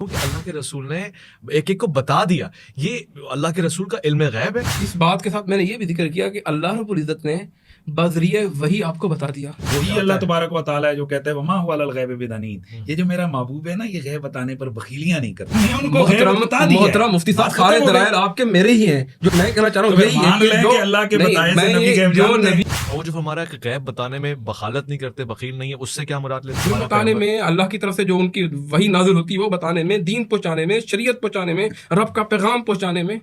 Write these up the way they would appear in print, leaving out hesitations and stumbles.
کہ اللہ کے رسول نے ایک ایک کو بتا دیا. یہ اللہ کے رسول کا علم غیب ہے. اس بات کے ساتھ میں نے یہ بھی ذکر کیا کہ اللہ رب العزت نے بذریعہ وہی آپ کو بتا دیا. وہی اللہ تبارک و تعالیٰ ہے جو کہتا ہے وما هو علی الغیب بدنین. یہ جو میرا محبوب ہے نا یہ غیب بتانے پر بخیلیاں نہیں کرتا. میں ان کو غیب بتا دیا. محترم مفتی صاحب سارے دلائل آپ کے میرے ہی ہیں. جو میں کہنا چاہ رہا ہوں یہی ہے کہ اللہ کے بتائے سے نبی غیب جانتے ہیں. وہ جو ہمارا غیب بتانے میں بخالت نہیں کرتے، بخیل نہیں ہے، اس سے کیا مراد لیتے ہیں؟ بتانے میں اللہ کی طرف سے جو ان کی وحی نازل ہوتی ہے وہ بتانے میں، دین پہنچانے میں، شریعت پہنچانے میں، رب کا پیغام پہنچانے میں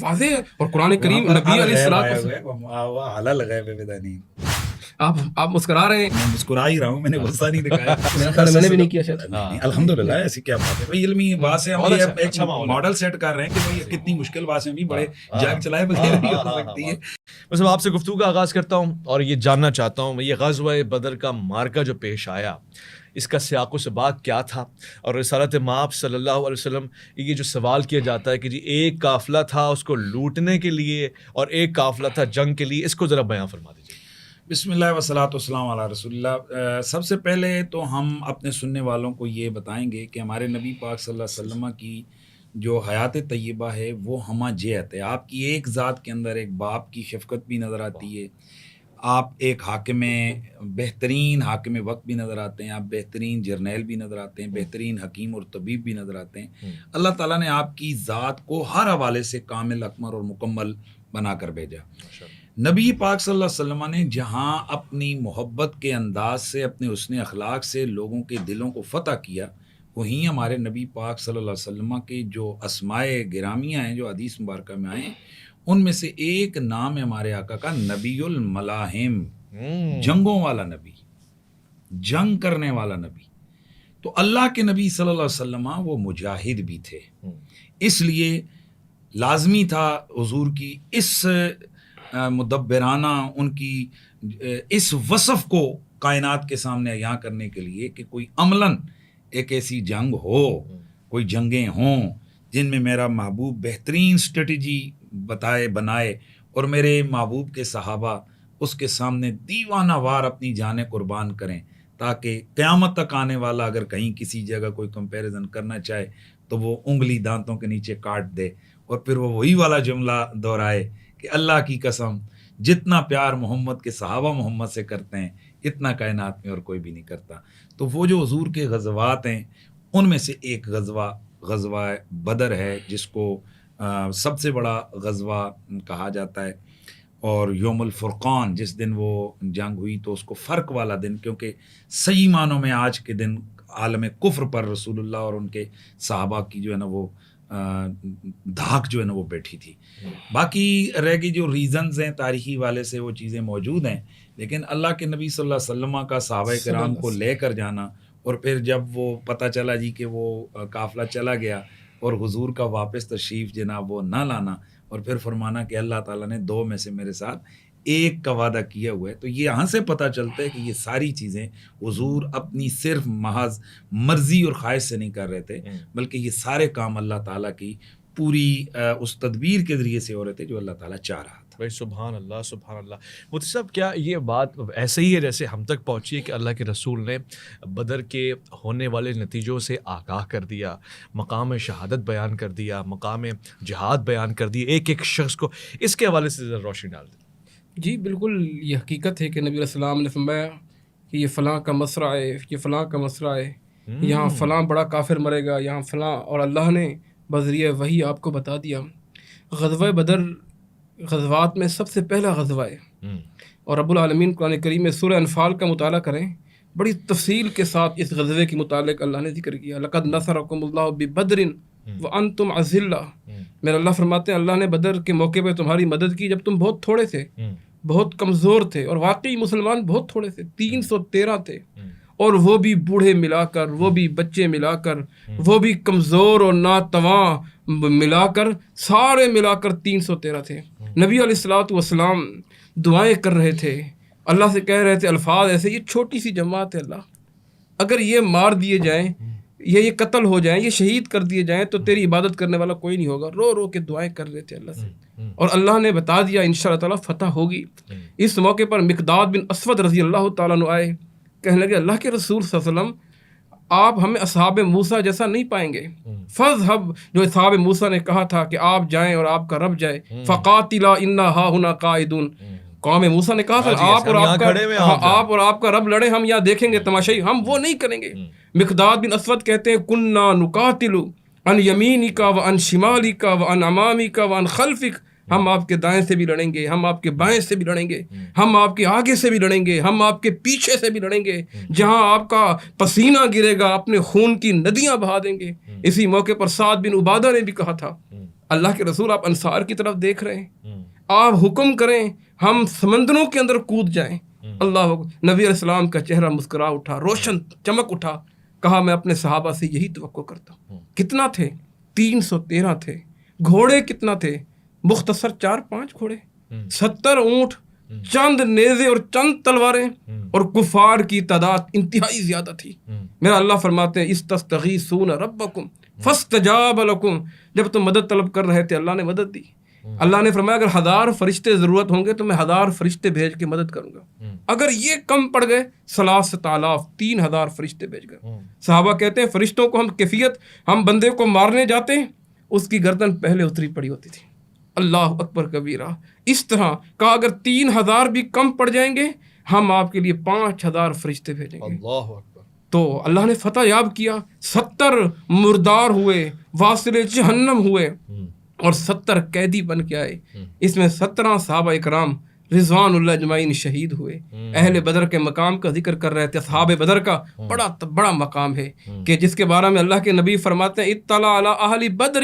واضح ہے. اور قرآن کریم نبی علیہ السلام علی الغیب بدنین. آپ مسکرا رہے ہیں. میں مسکرا ہی رہا ہوں، میں نے غصہ نہیں دکھایا. میرا خیال میں نے بھی نہیں کیا شاید. الحمدللہ ایسی کیا بات ہے بھائی. علمی بات سے ہم ایک ماڈل سیٹ کر رہے ہیں کہ بھائی کتنی مشکل باتیں بھی بڑے جاگ چلائے بغیر نہیں ہو سکتی ہے. بس میں آپ سے گفتگو کا آغاز کرتا ہوں اور یہ جاننا چاہتا ہوں یہ غزوہ بدر کا معرکہ جو پیش آیا اس کا سیاق و سباق کیا تھا، اور رسالت مآب صلی اللہ علیہ وسلم یہ جو سوال کیا جاتا ہے کہ جی ایک قافلہ تھا اس کو لوٹنے کے لیے اور ایک قافلہ تھا جنگ کے لیے، اس کو ذرا بیان فرما دیجیے. بسم اللہ والصلاۃ والسلام علی رسول اللہ. سب سے پہلے تو ہم اپنے سننے والوں کو یہ بتائیں گے کہ ہمارے نبی پاک صلی اللہ علیہ وسلم کی جو حیات طیبہ ہے وہ ہمہ جہت ہے. آپ کی ایک ذات کے اندر ایک باپ کی شفقت بھی نظر آتی ہے. آپ ایک حاکم بہترین حاکم وقت بھی نظر آتے ہیں. آپ بہترین جرنیل بھی نظر آتے ہیں. بہترین حکیم اور طبیب بھی نظر آتے ہیں. اللہ تعالیٰ نے آپ کی ذات کو ہر حوالے سے کامل، اکمل اور مکمل بنا کر بھیجا. نبی پاک صلی اللہ علیہ وسلم نے جہاں اپنی محبت کے انداز سے، اپنے حسن اخلاق سے لوگوں کے دلوں کو فتح کیا، وہیں ہمارے نبی پاک صلی اللہ علیہ وسلم کے جو اسمائے گرامیہ ہیں جو حدیث مبارکہ میں آئے ہیں ان میں سے ایک نام ہے ہمارے آقا کا نبی الملاحم، جنگوں والا نبی، جنگ کرنے والا نبی. تو اللہ کے نبی صلی اللہ علیہ وسلم وہ مجاہد بھی تھے. اس لیے لازمی تھا حضور کی اس مدبرانہ، ان کی اس وصف کو کائنات کے سامنے عیاں کرنے کے لیے کہ کوئی عملاً ایک ایسی جنگ ہو، کوئی جنگیں ہوں جن میں میرا محبوب بہترین اسٹریٹجی بنائے اور میرے محبوب کے صحابہ اس کے سامنے دیوانہ وار اپنی جانیں قربان کریں، تاکہ قیامت تک آنے والا اگر کہیں کسی جگہ کوئی کمپیریزن کرنا چاہے تو وہ انگلی دانتوں کے نیچے کاٹ دے اور پھر وہ وہی والا جملہ دہرائے کہ اللہ کی قسم جتنا پیار محمد کے صحابہ محمد سے کرتے ہیں اتنا کائنات میں اور کوئی بھی نہیں کرتا. تو وہ جو حضور کے غزوات ہیں ان میں سے ایک غزوہ بدر ہے جس کو سب سے بڑا غزوہ کہا جاتا ہے. اور یوم الفرقان جس دن وہ جنگ ہوئی تو اس کو فرق والا دن، کیونکہ صحیح معنوں میں آج کے دن عالم کفر پر رسول اللہ اور ان کے صحابہ کی جو ہے نا وہ دھاک جو ہے نا وہ بیٹھی تھی. باقی رہ گئی جو ریزنز ہیں تاریخی والے سے وہ چیزیں موجود ہیں، لیکن اللہ کے نبی صلی اللہ علیہ وسلم کا صحابہ کرام کو لے کر جانا اور پھر جب وہ پتہ چلا جی کہ وہ قافلہ چلا گیا اور حضور کا واپس تشریف جناب وہ نہ لانا اور پھر فرمانا کہ اللہ تعالیٰ نے 2 میں سے میرے ساتھ ایک کا وعدہ کیا ہوا ہے، تو یہ یہاں سے پتہ چلتا ہے کہ یہ ساری چیزیں حضور اپنی صرف محض مرضی اور خواہش سے نہیں کر رہے تھے، بلکہ یہ سارے کام اللہ تعالیٰ کی پوری اس تدبیر کے ذریعے سے ہو رہے تھے جو اللہ تعالیٰ چاہ رہا تھا. بھائی سبحان اللہ سبحان اللہ. مفتی صاحب کیا یہ بات ایسے ہی ہے جیسے ہم تک پہنچی ہے کہ اللہ کے رسول نے بدر کے ہونے والے نتیجوں سے آگاہ کر دیا، مقام شہادت بیان کر دیا، مقام جہاد بیان کر دیا ایک ایک شخص کو؟ اس کے حوالے سے ذرا روشنی ڈال دیں. جی بالکل، یہ حقیقت ہے کہ نبی علیہ السلام نے فرمایا کہ یہ فلاں کا مسئلہ ہے، یہ فلاں کا مسئلہ ہے، یہاں فلاں بڑا کافر مرے گا، یہاں فلاں، اور اللہ نے بذریعہ وہی آپ کو بتا دیا. غزوہ بدر غزوات میں سب سے پہلا غزوہ ہے، اور رب العالمین قرآن کریم میں سورہ انفال کا مطالعہ کریں، بڑی تفصیل کے ساتھ اس غزوے کے متعلق اللہ نے ذکر کیا. لقد نصرکم اللہ ببدر وانتم اذلہ. میرا اللہ فرماتے ہیں اللہ نے بدر کے موقع پہ تمہاری مدد کی جب تم بہت تھوڑے تھے، بہت کمزور تھے، اور واقعی مسلمان بہت تھوڑے تھے، 313 تھے، اور وہ بھی بوڑھے ملا کر، وہ بھی بچے ملا کر، وہ بھی کمزور اور ناتواں ملا کر، سارے ملا کر 313 تھے. نبی علیہ الصلوۃ والسلام دعائیں کر رہے تھے، اللہ سے کہہ رہے تھے الفاظ ایسے، یہ چھوٹی سی جماعت ہے اللہ، اگر یہ مار دیے جائیں، یہ قتل ہو جائیں، یہ شہید کر دیے جائیں تو تیری عبادت کرنے والا کوئی نہیں ہوگا. رو رو کے دعائیں کر رہے تھے اللہ سے، اور اللہ نے بتا دیا انشاءاللہ تعالیٰ فتح ہوگی. اس موقع پر مقداد بن اسود رضی اللہ تعالیٰ عنہ آئے، کہنے لگے اللہ کے رسول صلی اللہ علیہ وسلم آپ ہمیں اصحاب موسیٰ جیسا نہیں پائیں گے. فَاذْهَبْ جو اصحاب موسیٰ نے کہا تھا کہ آپ جائیں اور آپ کا رب جائے. فَقَاتِلَا إِنَّا هَاهُنَا قَاعِدُونَ قوم موسیٰ نے کہا تھا آپ اور آپ کا رب لڑے، ہم یہاں دیکھیں گے تماشائی. ہم وہ نہیں کریں گے. مقداد بن اسود کہتے ہیں كُنَّا نُقَاتِلُ عَنْ يَمِينِكَ وَعَنْ شِمَالِكَ وَعَنْ أَمَامِكَ وَعَنْ خَلْفِكَ. ہم آپ کے دائیں سے بھی لڑیں گے، ہم آپ کے بائیں سے بھی لڑیں گے، ہم آپ کے آگے سے بھی لڑیں گے، ہم آپ کے پیچھے سے بھی لڑیں گے. جہاں آپ کا پسینہ گرے گا اپنے خون کی ندیاں بہا دیں گے. اسی موقع پر سعد بن عبادہ نے بھی کہا تھا اللہ کے رسول آپ انصار کی طرف دیکھ رہے ہیں، آپ حکم کریں ہم سمندروں کے اندر کود جائیں. اللہ نبی علیہ السلام کا چہرہ مسکرا اٹھا، روشن چمک اٹھا. کہا میں اپنے صحابہ سے یہی توقع کرتا ہوں. کتنا تھے؟ 313 تھے. گھوڑے کتنا تھے؟ مختصر 4-5 گھوڑے، 70 اونٹ، چند نیزے اور چند تلواریں، اور کفار کی تعداد انتہائی زیادہ تھی. میرا اللہ فرماتے ہیں استستغیثون ربکم فاستجاب لکم. جب تم مدد طلب کر رہے تھے اللہ نے مدد دی. اللہ نے فرمایا اگر 1000 فرشتے ضرورت ہوں گے تو میں 1000 فرشتے بھیج کے مدد کروں گا. اگر یہ کم پڑ گئے 3,000 3000 فرشتے بھیج گئے. صحابہ کہتے ہیں فرشتوں کو ہم بندے کو مارنے جاتے ہیں اس کی گردن پہلے اتری پڑی ہوتی تھی. اللہ اکبر کبیرہ. اس طرح کہا اگر 3000 بھی کم پڑ جائیں گے ہم آپ کے لیے 5000 فرشتے بھیجیں گے. اللہ اکبر. تو اللہ نے فتح یاب کیا. 70 مردار ہوئے، واصل جہنم ہوئے، اور 70 قیدی بن کے آئے. اس میں 17 صحابہ اکرام رضوان اللہ اجمعین شہید ہوئے. اہل بدر کے مقام کا ذکر کر رہے تھے. اصحاب بدر کا بڑا مقام ہے کہ جس کے بارے میں اللہ کے نبی فرماتے ہیں اطلع علی اہل بدر.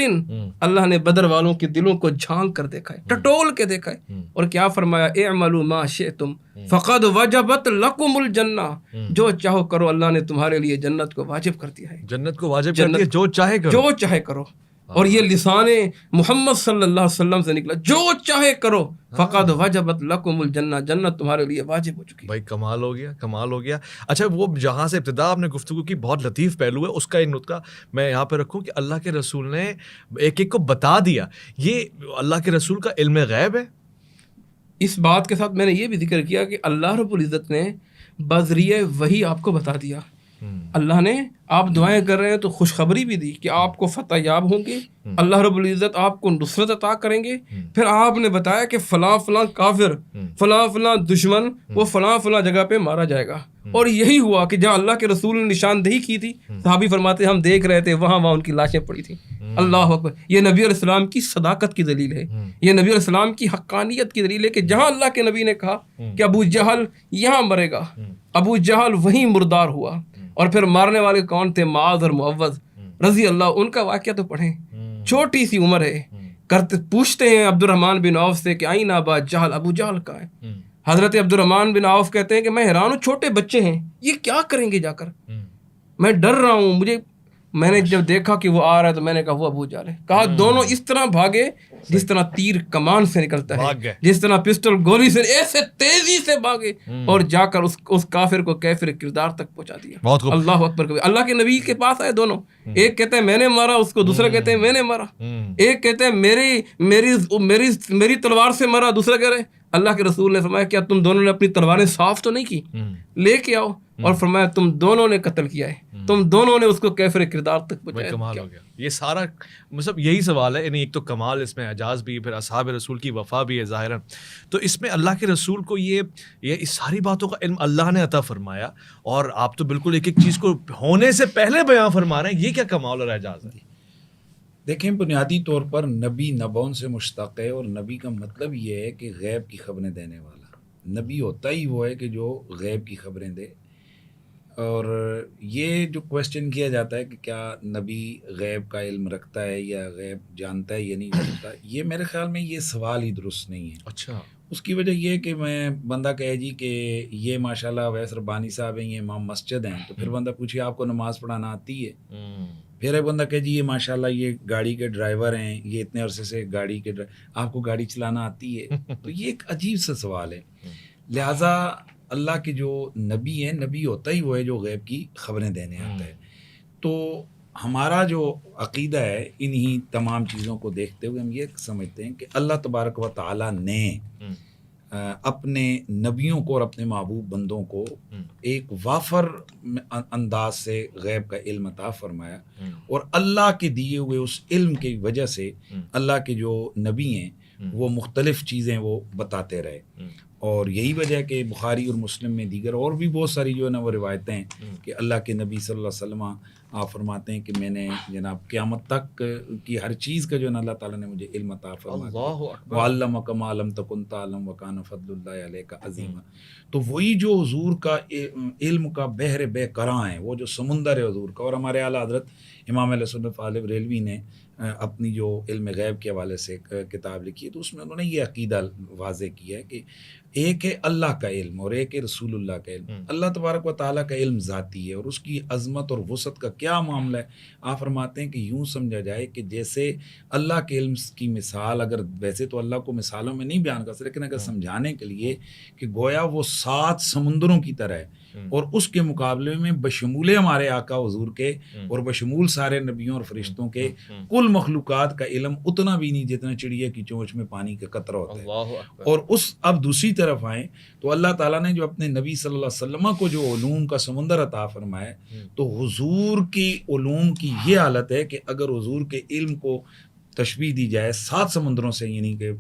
اللہ نے بدر والوں کے دلوں کو جھانک کر دیکھا ہے، ٹٹول کے دیکھا ہے. اور کیا فرمایا اعملوا ما شئتم فقد وجبت لکم الجنہ. جو چاہو کرو، اللہ نے تمہارے لیے جنت کو واجب کر دیا ہے. جنت کو واجب کر دیا، جو چاہے کرو، جو چاہے کرو. اور یہ لسان محمد صلی اللہ علیہ وسلم سے نکلا، جو چاہے کرو فقد وجبت لکم الجنہ. جنت تمہارے لیے واجب ہو چکی. بھائی کمال ہو گیا، کمال ہو گیا. اچھا وہ جہاں سے ابتدا آپ نے گفتگو کی بہت لطیف پہلو ہے، اس کا ایک نقطہ میں یہاں پہ رکھوں کہ اللہ کے رسول نے ایک ایک کو بتا دیا. یہ اللہ کے رسول کا علم غیب ہے. اس بات کے ساتھ میں نے یہ بھی ذکر کیا کہ اللہ رب العزت نے بذریعہ وحی آپ کو بتا دیا. اللہ نے آپ دعائیں کر رہے ہیں تو خوشخبری بھی دی کہ آپ کو فتح یاب ہوں گے، اللہ رب العزت آپ کو نصرت عطا کریں گے. پھر آپ نے بتایا کہ فلاں فلاں کافر، فلاں فلاں دشمن وہ فلاں فلاں جگہ پہ مارا جائے گا. اور یہی ہوا کہ جہاں اللہ کے رسول نے نشاندہی کی تھی صحابی فرماتے ہم دیکھ رہے تھے وہاں ان کی لاشیں پڑی تھیں. اللہ اکبر. یہ نبی علیہ السلام کی صداقت کی دلیل ہے، یہ نبی علیہ السلام کی حقانیت کی دلیل ہے کہ جہاں اللہ کے نبی نے کہا کہ ابو جہل یہاں مرے گا، ابو جہل وہیں مردار ہوا. اور پھر مارنے والے کون تھے؟ معاذ اور معوذ رضی اللہ. ان کا واقعہ تو پڑھیں، چھوٹی سی عمر ہے. پوچھتے ہیں عبد الرحمن بن عوف سے کہ آئین ابا جہل، ابو جہل کا ہے. حضرت عبد الرحمن بن عوف کہتے ہیں کہ میں حیران ہوں، چھوٹے بچے ہیں، یہ کیا کریں گے جا کر؟ میں ڈر رہا ہوں. میں نے جب دیکھا کہ وہ آ رہا ہے تو میں نے کہا وہ ابو جہل ہے. کہا دونوں اس طرح بھاگے جس طرح تیر کمان سے نکلتا ہے، جس طرح پسٹل گولی سے، ایسے تیزی سے بھاگے اور جا کر اس کافر کو کیفر کردار تک پہنچا دیا. اللہ اکبر. اللہ کے نبی کے پاس آئے دونوں، ایک کہتے ہیں میں نے مارا اس کو، دوسرا کہتے ہیں میں نے مارا. ایک کہتے ہیں میری تلوار سے مارا، دوسرا کہہ رہے اللہ کے رسول نے فرمایا کیا تم دونوں نے اپنی تلواریں صاف تو نہیں کی؟ لے کے آؤ. اور فرمایا تم دونوں نے قتل کیا ہے، تم دونوں نے اس کو کیفر کردار تک پہنچایا. کمال ہو گیا. یہ سارا مطلب یہی سوال ہے، یعنی ایک تو کمال اس میں اعجاز بھی، پھر اصحاب رسول کی وفا بھی ہے ظاہراً. تو اس میں اللہ کے رسول کو یہ اس ساری باتوں کا علم اللہ نے عطا فرمایا، اور آپ تو بالکل ایک ایک چیز کو ہونے سے پہلے بیان فرما رہے ہیں. یہ کیا کمال اور اعجاز ہے؟ دیکھیں بنیادی طور پر نبی نبون سے مشتق ہے، اور نبی کا مطلب یہ ہے کہ غیب کی خبریں دینے والا. نبی ہوتا ہی وہ ہے کہ جو غیب کی خبریں دے. اور یہ جو کویسچن کیا جاتا ہے کہ کیا نبی غیب کا علم رکھتا ہے یا غیب جانتا ہے یا نہیں جانتا، یہ میرے خیال میں یہ سوال ہی درست نہیں ہے. اچھا. اس کی وجہ یہ کہ میں بندہ کہے جی کہ یہ ماشاءاللہ ویس ربانی صاحب ہیں، یہ امام مسجد ہیں، تو پھر بندہ پوچھے آپ کو نماز پڑھانا آتی ہے؟ پھر ایک بندہ کہے جی یہ ماشاءاللہ یہ گاڑی کے ڈرائیور ہیں، یہ اتنے عرصے سے گاڑی کے آپ کو گاڑی چلانا آتی ہے؟ تو یہ ایک عجیب سا سوال ہے. لہٰذا اللہ کے جو نبی ہیں، نبی ہوتا ہی وہ ہے جو غیب کی خبریں دینے آتا ہے. تو ہمارا جو عقیدہ ہے انہی تمام چیزوں کو دیکھتے ہوئے ہم یہ سمجھتے ہیں کہ اللہ تبارک و تعالیٰ نے اپنے نبیوں کو اور اپنے محبوب بندوں کو ایک وافر انداز سے غیب کا علم عطا فرمایا، اور اللہ کے دیے ہوئے اس علم کی وجہ سے اللہ کے جو نبی ہیں وہ مختلف چیزیں وہ بتاتے رہے، اور یہی وجہ ہے کہ بخاری اور مسلم میں دیگر اور بھی بہت ساری جو ہے نا وہ روایتیں ہیں کہ اللہ کے نبی صلی اللہ علیہ وسلم آپ فرماتے ہیں کہ میں نے جناب قیامت تک کی ہر چیز کا جو ہے نا اللہ تعالیٰ نے مجھے علم عطا فرمایا، وَعَلَّمَكَ مَا لَمْ تَكُنْ تَعْلَمُ وَكَانَ فَضْلُ اللَّهِ عَلَيْكَ عَظِيمًا۔ تو وہی جو حضور کا علم کا بحر بے کراں ہے، وہ جو سمندر ہے حضور کا، اور ہمارے اعلیٰ حضرت امام اہل سنت غالب بریلوی نے اپنی جو علم غیب کے حوالے سے کتاب لکھی ہے، تو اس میں انہوں نے یہ عقیدہ واضح کیا ہے کہ ایک ہے اللہ کا علم اور ایک ہے رسول اللہ کا علم۔ اللہ تبارک و تعالیٰ کا علم ذاتی ہے، اور اس کی عظمت اور وسعت کا کیا معاملہ ہے، آپ فرماتے ہیں کہ یوں سمجھا جائے کہ جیسے اللہ کے علم کی مثال، اگر ویسے تو اللہ کو مثالوں میں نہیں بیان کر سکتے، لیکن اگر سمجھانے کے لیے کہ گویا وہ 7 سمندروں کی طرح ہے، اور اس کے مقابلے میں بشمول ہمارے آقا حضور کے اور بشمول سارے نبیوں اور فرشتوں کے کل مخلوقات کا علم اتنا بھی نہیں جتنا چڑیا کی چونچ میں پانی کا قطرہ ہوتا ہے۔ اور اس اب دوسری طرف آئیں تو اللہ تعالیٰ نے جو اپنے نبی صلی اللہ علیہ وسلم کو جو علوم کا سمندر عطا فرمایا، تو حضور کی علوم کی یہ حالت ہے کہ اگر حضور کے علم کو تشبیہ دی جائے 7 سمندروں سے، یعنی کہ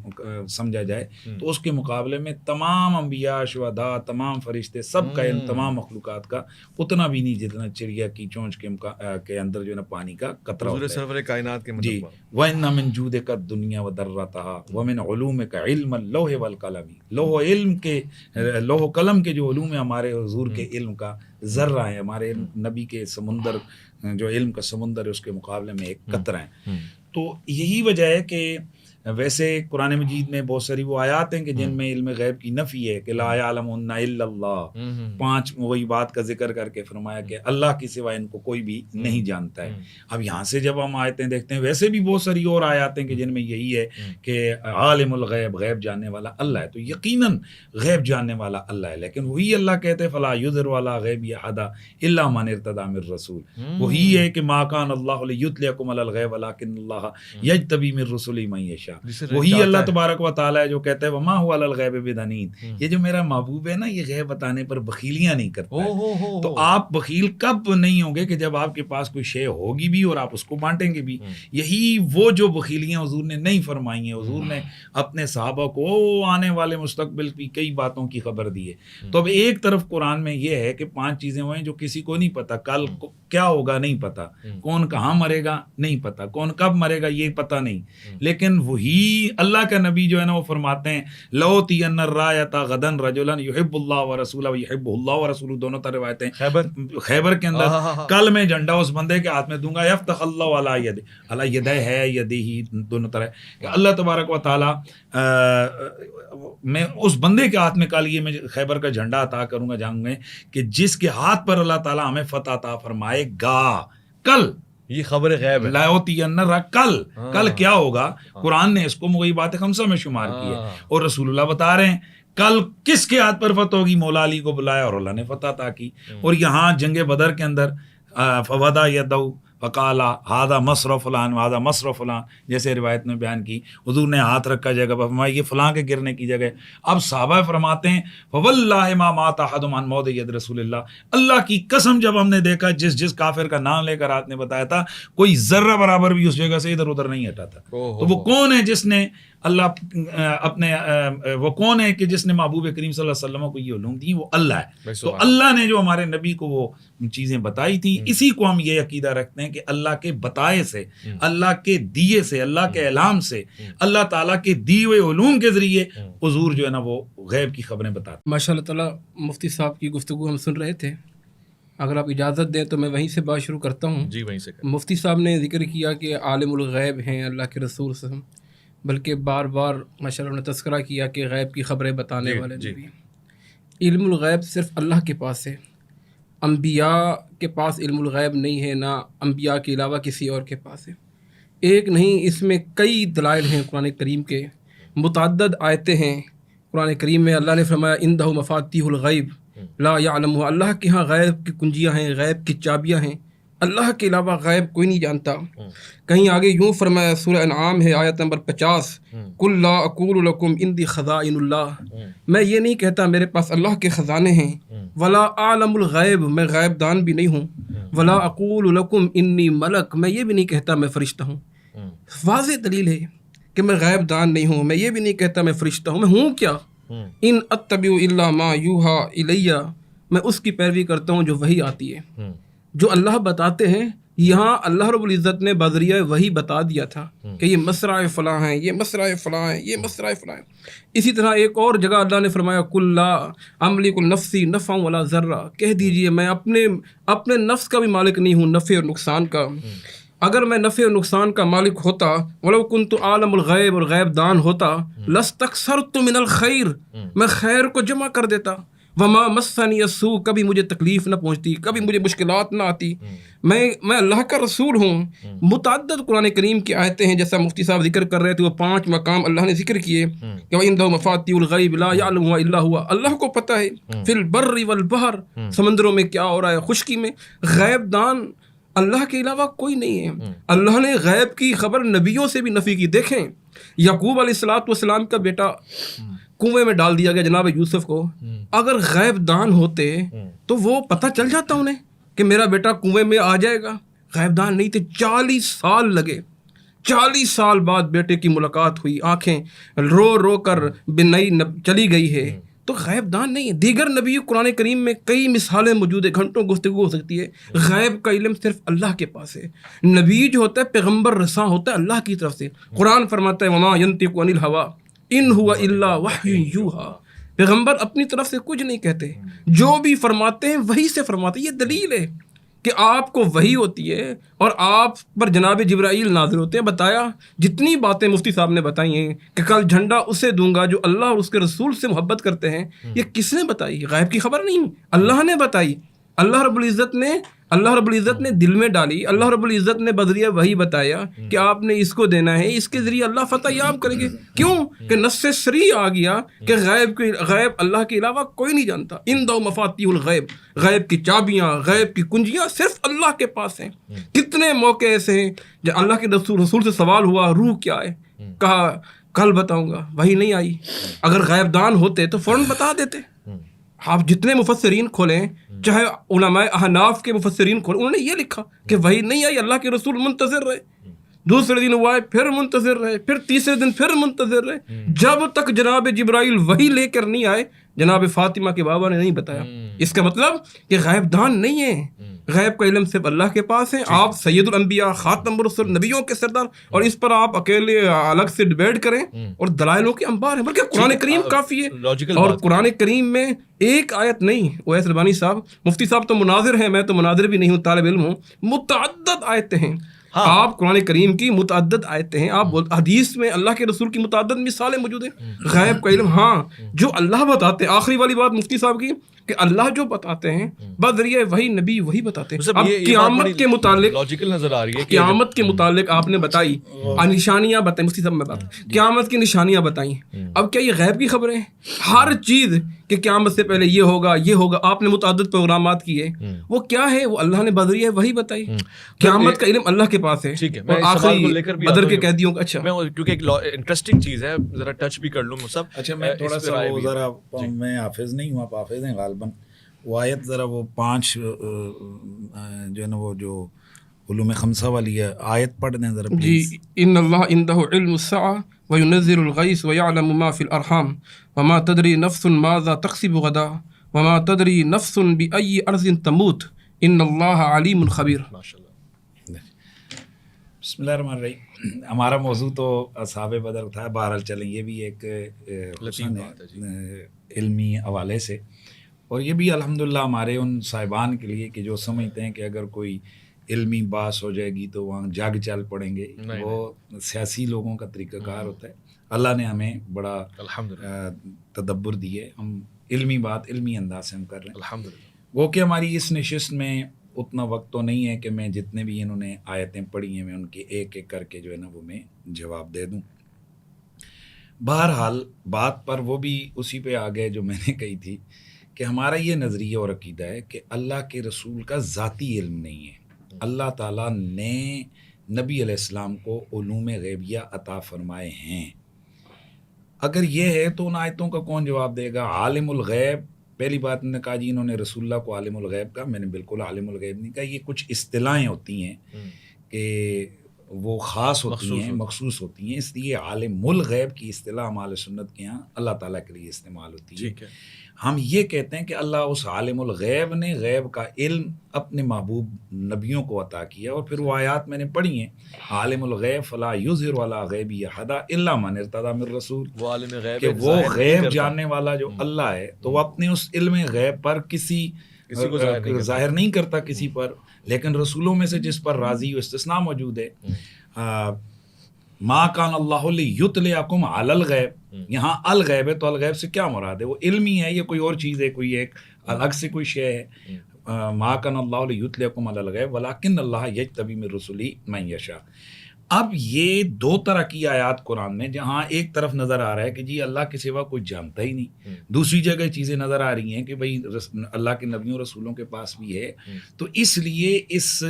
سمجھا جائے، تو اس کے مقابلے میں تمام انبیاء، شہداء، تمام فرشتے، سب کا علم، تمام مخلوقات کا اتنا بھی نہیں جتنا چڑیا کی چونچ کے اندر جو ہے نا پانی کا قطرہ ہوتا ہے۔ سرور کائنات کے جی، وَإِنَّ مِن جُودِكَ الدُّنْيَا وَذَرَّتَهَا وَمِنْ عُلُومِكَ عِلْمَ اللَّوْحِ وَالْقَلَمِ۔ لوح و علم کے، لوح و قلم کے جو علوم ہے ہمارے حضور کے علم کا ذرہ ہے، ہمارے نبی کے سمندر جو علم کا سمندر ہے اس کے مقابلے میں ایک قطرہ ہے۔ تو یہی وجہ ہے کہ ویسے قرآن مجید میں بہت ساری وہ آیات ہیں کہ جن میں علم غیب کی نفی ہے کہ لا یعلمہن الا اللہ، 5 وہی بات کا ذکر کر کے فرمایا کہ اللہ کے سوا ان کو کوئی بھی نہیں جانتا ہے۔ اب یہاں سے جب ہم آیتیں دیکھتے ہیں، ویسے بھی بہت ساری اور آیات ہیں کہ جن میں یہی ہے کہ عالم الغیب، غیب جاننے والا اللہ ہے، تو یقیناً غیب جاننے والا اللہ ہے، لیکن وہی اللہ کہتے ہیں فلا یظہر علی غیبہ احدا الا من ارتضی من رسول، وہی ہے کہ ما کان اللہ لیطلعکم علی الغیب ولکن اللہ یجتبی من رسلہ من یشاء، وہی اللہ تبارک و تعالیٰ ہے جو کہتا ہے وما هو علی الغیب بدنین، یہ جو میرا محبوب ہے نا یہ غیب بتانے پر بخیلیاں نہیں کرتا ہے۔ تو آپ بخیل کب نہیں ہوں گے کہ جب آپ کے پاس کوئی شے ہوگی بھی اور آپ اس کو بانٹیں گے بھی۔ یہی وہ جو بخیلیاں حضور نے نہیں فرمائی ہیں، حضور نے اپنے صحابہ کو آنے والے مستقبل کی کئی باتوں کی خبر دی ہے۔ تو اب ایک طرف قرآن میں یہ ہے کہ 5 چیزیں ہوئیں جو کسی کو نہیں پتا، کل کیا ہوگا نہیں پتا، کون کہاں مرے گا نہیں پتا، کون کب مرے گا یہ پتا نہیں، لیکن وہی اللہ کا نبی جو ہے نا وہ فرماتے ہیں لَأُوتِيَنَّ الرَّایَةَ غَدًا رَجُلًا يُحِبُّ اللَّهَ وَرَسُولَهُ وَيُحِبُّهُ اللَّهُ وَرَسُولُهُ، دونوں طرح روایتیں خیبر کے اندر، کل میں جھنڈا اس بندے کے ہاتھ میں دوں گا، یفتح اللہ علی یدہ ہے یدہ ہی، دونوں طرح کہ اللہ تبارک و تعالی میں اس بندے کے ہاتھ میں کل یہ میں خیبر کا جھنڈا عطا کروں گا، جنگ میں، کہ جس کے ہاتھ پر اللہ تعالی ہمیں فتح عطا فرمائے گا۔ کل یہ خبر غیب ہے، لایوتین کل کیا ہوگا، قرآن نے اس کو وہی بات خمسہ میں شمار کی ہے، اور رسول اللہ بتا رہے ہیں کل کس کے ہاتھ پر فتح ہوگی۔ مولا علی کو بلایا اور اللہ نے فتح عطا کی۔ اور یہاں جنگ بدر کے اندر فوضا یدہ فقالا ہذا مصر فلان وہذا مصر فلان، جیسے روایت میں بیان کی، حضور نے ہاتھ رکھا جگہ پر، فرمایا یہ فلاں کے گرنے کی جگہ۔ اب صحابہ فرماتے ہیں فواللہ ما مات احد عن موضع ید رسول اللہ، اللہ کی قسم جب ہم نے دیکھا جس کافر کا نام لے کر آپ نے بتایا تھا کوئی ذرہ برابر بھی اس جگہ سے ادھر ادھر نہیں ہٹا تھا۔ تو وہ کون ہے جس نے اللہ اپنے وہ کون ہے کہ جس نے محبوب کریم صلی اللہ علیہ وسلم کو یہ علوم دی؟ وہ اللہ ہے۔ تو اللہ نے جو ہمارے نبی کو وہ چیزیں بتائی تھیں، اسی کو ہم یہ عقیدہ رکھتے ہیں کہ اللہ کے بتائے سے، اللہ کے دیے سے، اللہ کے اعلام سے، اللہ تعالیٰ کے دیے ہوئے علوم کے ذریعے حضور جو ہے نا وہ غیب کی خبریں بتاتے۔ ماشاء اللہ تعالیٰ مفتی صاحب کی گفتگو ہم سن رہے تھے، اگر آپ اجازت دیں تو میں وہیں سے بات شروع کرتا ہوں۔ جی وہیں سے۔ مفتی صاحب نے ذکر کیا کہ عالم الغیب ہیں اللہ کے رسول صلی اللہ علیہ وسلم، بلکہ بار بار ماشاء اللہ نے تذکرہ کیا کہ غیب کی خبریں بتانے والے نبی۔ علم الغیب صرف اللہ کے پاس ہے، انبیاء کے پاس علم الغیب نہیں ہے، نہ انبیاء کے علاوہ کسی اور کے پاس ہے۔ ایک نہیں، اس میں کئی دلائل ہیں قرآن کریم کے، متعدد آیتیں ہیں قرآن کریم میں۔ اللہ نے فرمایا عندہ مفاتیح الغیب لا یعلمها، اللہ کے ہاں غیب کی کنجیاں ہیں، غیب کی چابیاں ہیں، اللہ کے علاوہ غیب کوئی نہیں جانتا. کہیں آگے یوں فرمایا، سورہ انعام ہے آیت نمبر 50، قُل لَا أَقُولُ لَكُمْ عِندِي خَزَائِنُ اللَّهِ، میں یہ نہیں کہتا میرے پاس اللہ کے خزانے ہیں، وَلَا أَعْلَمُ الْغَيْبَ، میں غیب دان بھی نہیں ہوں، وَلَا أَقُولُ لَكُمْ إِنِّي مَلَک، میں یہ بھی نہیں کہتا میں فرشتہ ہوں. واضح دلیل ہے کہ میں غیب دان نہیں ہوں، میں یہ بھی نہیں کہتا میں فرشتہ ہوں. میں ہوں کیا؟ ان اتبع الا ما یوحى الیہ، میں اس کی پیروی کرتا ہوں جو وحی آتی ہے. جو اللہ بتاتے ہیں، یہاں اللہ رب العزت نے بذریعہ وحی بتا دیا تھا کہ یہ مصرع فلاں ہیں، یہ مصرع فلاں ہیں، یہ مصرع فلاں ہیں. اسی طرح ایک اور جگہ اللہ نے فرمایا، قل لا املک نفسی نفعا ولا ضرا، کہہ دیجئے میں اپنے نفس کا بھی مالک نہیں ہوں، نفع اور نقصان کا. اگر میں نفع و نقصان کا مالک ہوتا، ولو کنت عالم الغیب، اور غیب دان ہوتا، لستکثرت من الخیر، میں خیر کو جمع کر دیتا. وما مسنی السوء، کبھی مجھے تکلیف نہ پہنچتی، کبھی مجھے مشکلات نہ آتی. میں اللہ کا رسول ہوں. متعدد قرآن کریم کی آیتیں ہیں، جیسا مفتی صاحب ذکر کر رہے تھے، وہ 5 مقام اللہ نے ذکر کیے کہ وَعِندَهُ مَفَاتِحُ الْغَيْبِ لَا يَعْلَمُهَا إِلَّا هُوَ، اللہ کو پتہ ہے فِي الْبَرِّ وَالْبَحْرِ، سمندروں میں کیا ہو رہا ہے، خشکی میں. غیب دان اللہ کے علاوہ کوئی نہیں ہے. اللہ نے غیب کی خبر نبیوں سے بھی نفی کی. دیکھیں، یعقوب علیہ السلام کا بیٹا کنویں میں ڈال دیا گیا، جناب یوسف کو. اگر غیب دان ہوتے تو وہ پتہ چل جاتا انہیں کہ میرا بیٹا کنویں میں آ جائے گا. غیب دان نہیں تھے. 40 سال لگے. 40 سال بعد بیٹے کی ملاقات ہوئی، آنکھیں رو رو کر بنائی چلی گئی ہے. تو غیب دان نہیں ہے. دیگر نبی قرآن کریم میں کئی مثالیں موجود ہیں، گھنٹوں گفتگو ہو سکتی ہے. غیب کا علم صرف اللہ کے پاس ہے. نبی جو ہوتا ہے پیغمبر رساں ہوتا ہے اللہ کی طرف سے. قرآن فرماتا ہے وما ينطق عن الهوى ان هو الا وحی یوحى، پیغمبر اپنی طرف سے کچھ نہیں کہتے، جو بھی فرماتے ہیں وہی سے فرماتے ہیں. یہ دلیل ہے کہ آپ کو وحی ہوتی ہے اور آپ پر جناب جبرائیل نازل ہوتے ہیں. بتایا جتنی باتیں مفتی صاحب نے بتائی ہیں کہ کل جھنڈا اسے دوں گا جو اللہ اور اس کے رسول سے محبت کرتے ہیں، یہ کس نے بتائی؟ غیب کی خبر نہیں، اللہ نے بتائی. اللہ رب العزت نے دل میں ڈالی. اللہ رب العزت نے بذریعہ وحی بتایا کہ آپ نے اس کو دینا ہے، اس کے ذریعے اللہ فتح یاب کریں گے. کیوں کہ نص صریح آ گیا کہ غیب اللہ کے علاوہ کوئی نہیں جانتا. عنده مفاتیح الغیب، غیب کی چابیاں، غیب کی کنجیاں صرف اللہ کے پاس ہیں. کتنے موقع ایسے ہیں جب اللہ کے رسول سے سوال ہوا روح کیا ہے، کہا کل بتاؤں گا، وہی نہیں آئی. اگر غیب دان ہوتے تو فوراً بتا دیتے. آپ جتنے مفسرین کھولیں، چاہے علماء احناف کے مفسرین کھولیں، انہوں نے یہ لکھا کہ وہی نہیں آئی، اللہ کے رسول منتظر رہے. دوسرے دن ہوا ہے پھر منتظر رہے، پھر تیسرے دن پھر منتظر رہے، جب تک جناب جبرائیل وحی لے کر نہیں آئے. جناب فاطمہ کے بابا نے نہیں بتایا. اس کا مطلب کہ غیب دان نہیں ہے. غیب کا علم صرف اللہ کے پاس ہے. آپ سید الانبیاء، خاتم الرسل، نبیوں کے سردار، اور اس پر آپ اکیلے الگ سے ڈیبیٹ کریں اور دلائلوں کے انبار ہیں. بلکہ قرآن کریم کافی ہے. اور قرآن کریم میں ایک آیت نہیں، اویس ربانی صاحب، مفتی صاحب تو مناظر ہیں، میں تو مناظر بھی نہیں ہوں، طالب علم ہوں. متعدد آیتیں ہیں. آپ قرآن کریم کی متعدد آیتیں ہیں. آپ حدیث میں اللہ کے رسول کی متعدد مثالیں موجود ہیں. غیب کا علم ہاں جو اللہ بتاتے ہیں. آخری والی بات مفتی صاحب کی کہ اللہ جو بتاتے ہیں بذریعہ وہی نبی وہی بتاتے ہیں. اب قیامت کے متعلق لاجیکل نظر آ رہی ہے. قیامت کے متعلق آپ نے بتائی نشانیاں بتائیں، مفتی صاحب میں بات قیامت کی نشانیاں بتائیں. اب کیا یہ غیب کی خبریں؟ ہر چیز کہ قیامت سے پہلے یہ ہوگا یہ ہوگا، آپ نے متعدد پروگرامات کیے، وہ کیا ہے؟ وہ اللہ نے بذریعہ وہی بتائی. قیامت کا علم اللہ کے پاس ہے. ٹھیک ہے، اور آخری بدر کے قیدیوں کا. اچھا، میں کیونکہ ایک انٹرسٹنگ چیز ہے، ذرا ٹچ بھی کر لوں مصعب. اچھا میں تھوڑا سا ذرا، میں حافظ نہیں ہوں، آپ حافظ ہیں غالباً. وہ آیت ذرا وہ 5 جو ہے نا وہ جو علوم خمسہ والی ہے آیت پڑھ دیں ذرا جی. ان اللہ عنده علم الساعة وينزل الغيث ويعلم ما في الارحام وما تدري نفس ماذا تكسب غدا وما تدري نفس بأي ارض تموت ان اللہ علیم خبیر. بسم اللہ الرحمن الرحیم. ہمارا موضوع تو اصحاب بدر تھا. بہرحال چلیں یہ بھی ایک علمی حوالے سے، اور یہ بھی الحمدللہ ہمارے ان صاحبان کے لیے کہ جو سمجھتے ہیں کہ اگر کوئی علمی باس ہو جائے گی تو وہاں جاگ چل پڑیں گے. وہ سیاسی لوگوں کا طریقہ کار ہوتا ہے. اللہ نے ہمیں بڑا تدبر دی ہے. ہم علمی بات علمی انداز سے ہم کر رہے ہیں الحمدللہ. وہ کہ ہماری اس نشست میں اتنا وقت تو نہیں ہے کہ میں جتنے بھی انہوں نے آیتیں پڑھی ہیں میں ان کے ایک ایک کر کے جو ہے نا وہ میں جواب دے دوں. بہرحال بات پر وہ بھی اسی پہ آ گئے جو میں نے کہی تھی کہ ہمارا یہ نظریہ اور عقیدہ ہے کہ اللہ کے رسول کا ذاتی علم نہیں ہے. اللہ تعالیٰ نے نبی علیہ السلام کو علوم غیبیہ عطا فرمائے ہیں. اگر یہ ہے تو ان آیتوں کا کون جواب دے گا؟ عالم الغیب، پہلی بات نے کہا جی انہوں نے رسول اللہ کو عالم الغیب کہا، میں نے بالکل عالم الغیب نہیں کہا. یہ کچھ اصطلاحیں ہوتی ہیں کہ وہ خاص ہوتی ہیں، مخصوص ہوتی ہیں، اس لیے عالم الغیب کی اصطلاح ہم اہل سنت کے یہاں اللہ تعالیٰ کے لیے استعمال ہوتی ہے. ہم یہ کہتے ہیں کہ اللہ اس عالم الغیب نے غیب کا علم اپنے محبوب نبیوں کو عطا کیا، اور پھر وہ آیات میں نے پڑھی ہیں، عالم الغیب فلا یظہر علی غیبہ احدا الا من ارتضی من رسول، وہ عالم غیب کہ وہ غیب جاننے والا جو اللہ ہے تو وہ اپنے اس علم غیب پر کسی کو ظاہر نہیں کرتا کسی پر، لیکن رسولوں میں سے جس پر راضی و استثناء موجود ہے. ما کان اللہ لیطلعکم علی الغیب، یہاں الغیب ہے تو الغیب سے کیا مراد ہے؟ وہ علمی ہے یا کوئی اور چیز ہے، کوئی ایک الگ سے کوئی شے ہے؟ ما کان اللہ لیطلعکم علی الغیب ولکن اللہ یجتبی من رسلہ من یشاء. اب یہ دو طرح کی آیات قرآن میں، جہاں ایک طرف نظر آ رہا ہے کہ جی اللہ کے سوا کوئی جانتا ہی نہیں، دوسری جگہ چیزیں نظر آ رہی ہیں کہ بھئی اللہ کے نبیوں رسولوں کے پاس بھی ہے. تو اس لیے اس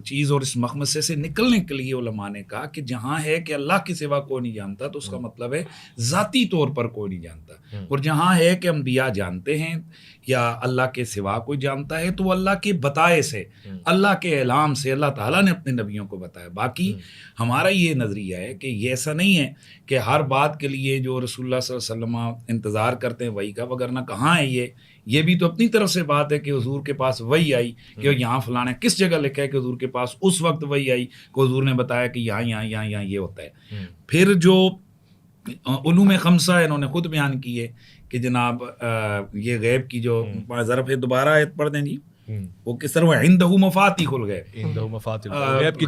چیز اور اس مخمصے سے نکلنے کے لیے علماء نے کہا کہ جہاں ہے کہ اللہ کے سوا کوئی نہیں جانتا تو اس کا مطلب ہے ذاتی طور پر کوئی نہیں جانتا، اور جہاں ہے کہ انبیاء جانتے ہیں یا اللہ کے سوا کوئی جانتا ہے تو وہ اللہ کے بتائے سے، اللہ کے اعلام سے اللہ تعالیٰ نے اپنے نبیوں کو بتایا. باقی ہمارا یہ نظریہ ہے کہ یہ ایسا نہیں ہے کہ ہر بات کے لیے جو رسول اللہ صلی اللہ علیہ وسلم انتظار کرتے ہیں وہی کا، وگرنہ کہاں ہے یہ بھی تو اپنی طرف سے بات ہے کہ حضور کے پاس وہی آئی کہ یہاں فلانا کس جگہ لکھا ہے کہ حضور کے پاس اس وقت وہی آئی کہ حضور نے بتایا کہ یہاں یہ ہوتا ہے. پھر جو علوم خمسہ انہوں نے خود بیان کی ہے کہ جناب یہ غیب کی جو ضرب ہے، دوبارہ آیت پڑھ دیں جی، وہ کس طرح عندہ مفاتیح الغیب،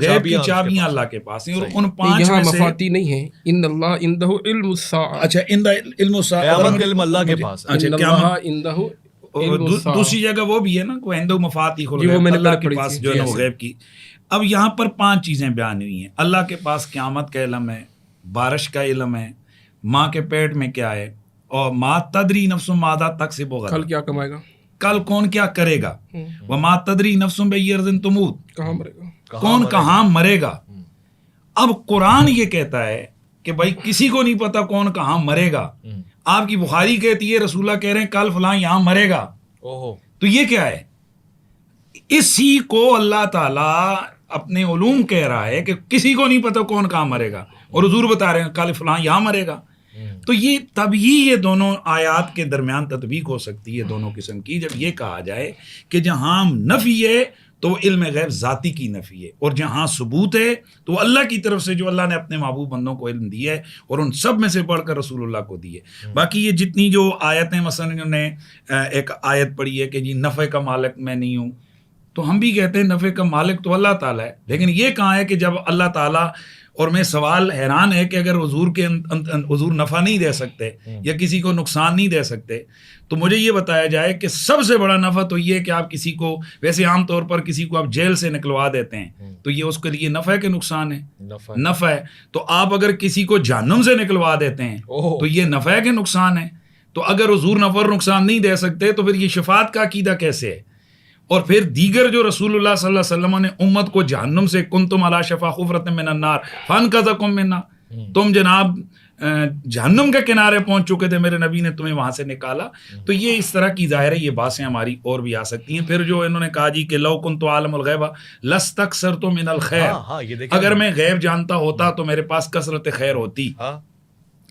غیب کی چابیاں اللہ کے پاس ہیں، اور ان پانچ یہاں میں سے مفاتیح نہیں ہے، ان اللہ عندہ علم الساعہ، اچھا عندہ علم الساعہ، قیامت کا علم اللہ کے پاس ہے. اچھا ان قیامت اللہ عندہ علم الساعہ، دوسری جگہ وہ بھی ہے نا کہ عندہ مفاتیح جی وہ الغیب، میں نے اللہ کے پڑھی پاس تھی. جو ہے نا وہ غیب کی. اب یہاں پر پانچ چیزیں بیان ہوئی ہیں. اللہ کے پاس قیامت کا علم ہے، بارش کا علم ہے، ماں کے پیٹ میں کیا ہے، اور ما تدری نفس ماذا تکسب غدا، کل کیا کمائے گا، کل کون کیا کرے گا، وما تدری نفس بأی ارض تموت، کہاں مرے گا، کون کہاں مرے گا. اب قرآن یہ کہتا ہے کہ بھائی کسی کو نہیں پتا کون کہاں مرے گا. آپ کی بخاری کہتی ہے رسول اللہ کہہ رہے ہیں کل فلاں یہاں مرے گا، تو یہ کیا ہے؟ اسی کو اللہ تعالیٰ اپنے علوم کہہ رہا ہے کہ کسی کو نہیں پتا کون کہاں مرے گا، اور حضور بتا رہے ہیں کل فلاں یہاں مرے گا. تو یہ تب ہی یہ دونوں آیات کے درمیان تطبیق ہو سکتی ہے دونوں قسم کی، جب یہ کہا جائے کہ جہاں نفی ہے تو وہ علم غیب ذاتی کی نفی ہے، اور جہاں ثبوت ہے تو وہ اللہ کی طرف سے جو اللہ نے اپنے محبوب بندوں کو علم دیا ہے، اور ان سب میں سے پڑھ کر رسول اللہ کو دی ہے. باقی یہ جتنی جو آیتیں، مثلا انہوں نے ایک آیت پڑھی ہے کہ جی نفع کا مالک میں نہیں ہوں، تو ہم بھی کہتے ہیں نفع کا مالک تو اللہ تعالیٰ ہے، لیکن یہ کہاں ہے کہ جب اللہ تعالیٰ، اور میں سوال حیران ہے کہ اگر حضور نفع نہیں دے سکتے یا کسی کو نقصان نہیں دے سکتے تو مجھے یہ بتایا جائے کہ سب سے بڑا نفع تو یہ کہ آپ کسی کو، ویسے عام طور پر کسی کو آپ جیل سے نکلوا دیتے ہیں تو یہ اس کے لیے نفع ہے کہ نقصان ہے؟ نفع ہے. تو آپ اگر کسی کو جہنم سے نکلوا دیتے ہیں تو یہ نفع ہے کہ نقصان ہے؟ تو اگر حضور نفع اور نقصان نہیں دے سکتے تو پھر یہ شفاعت کا عقیدہ کیسے ہے؟ اور پھر دیگر جو رسول اللہ صلی اللہ علیہ وسلم نے امت کو جہنم سے، کنتم علی شفا حفرۃ من النار فانقذکم منہا، تم جناب جہنم کے کنارے پہنچ چکے تھے، میرے نبی نے تمہیں وہاں سے نکالا. تو یہ اس طرح کی ظاہر ہے، یہ باتیں ہماری اور بھی آ سکتی ہیں. پھر جو انہوں نے کہا جی کہ لو کنت عالم الغیب لاستکثرت من الخیر، اگر میں غیب جانتا ہوتا تو میرے پاس کثرت خیر ہوتی.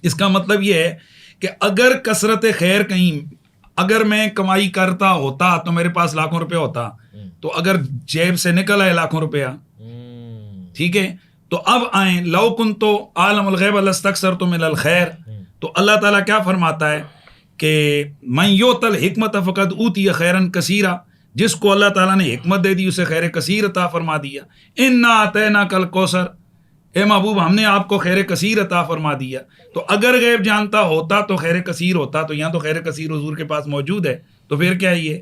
اس کا مطلب یہ ہے کہ اگر کثرت خیر کہیں، اگر میں کمائی کرتا ہوتا تو میرے پاس لاکھوں روپے ہوتا، تو اگر جیب سے نکل آئے لاکھوں روپیہ، ٹھیک ہے، تو اب آئیں لو کنت عالم الغیب لاستکثرت من الخیر، تو اللہ تعالیٰ کیا فرماتا ہے کہ من یؤت الحکمت فقد اوتی خیرا کثیرا، جس کو اللہ تعالیٰ نے حکمت دے دی اسے خیر کثیر عطا فرما دیا. انا اعطیناک الکوثر، اے محبوب ہم نے آپ کو خیر کثیر عطا فرما دیا. تو اگر غیب جانتا ہوتا تو خیر کثیر ہوتا، تو یہاں تو خیر کثیر حضور کے پاس موجود ہے، تو پھر کیا یہ؟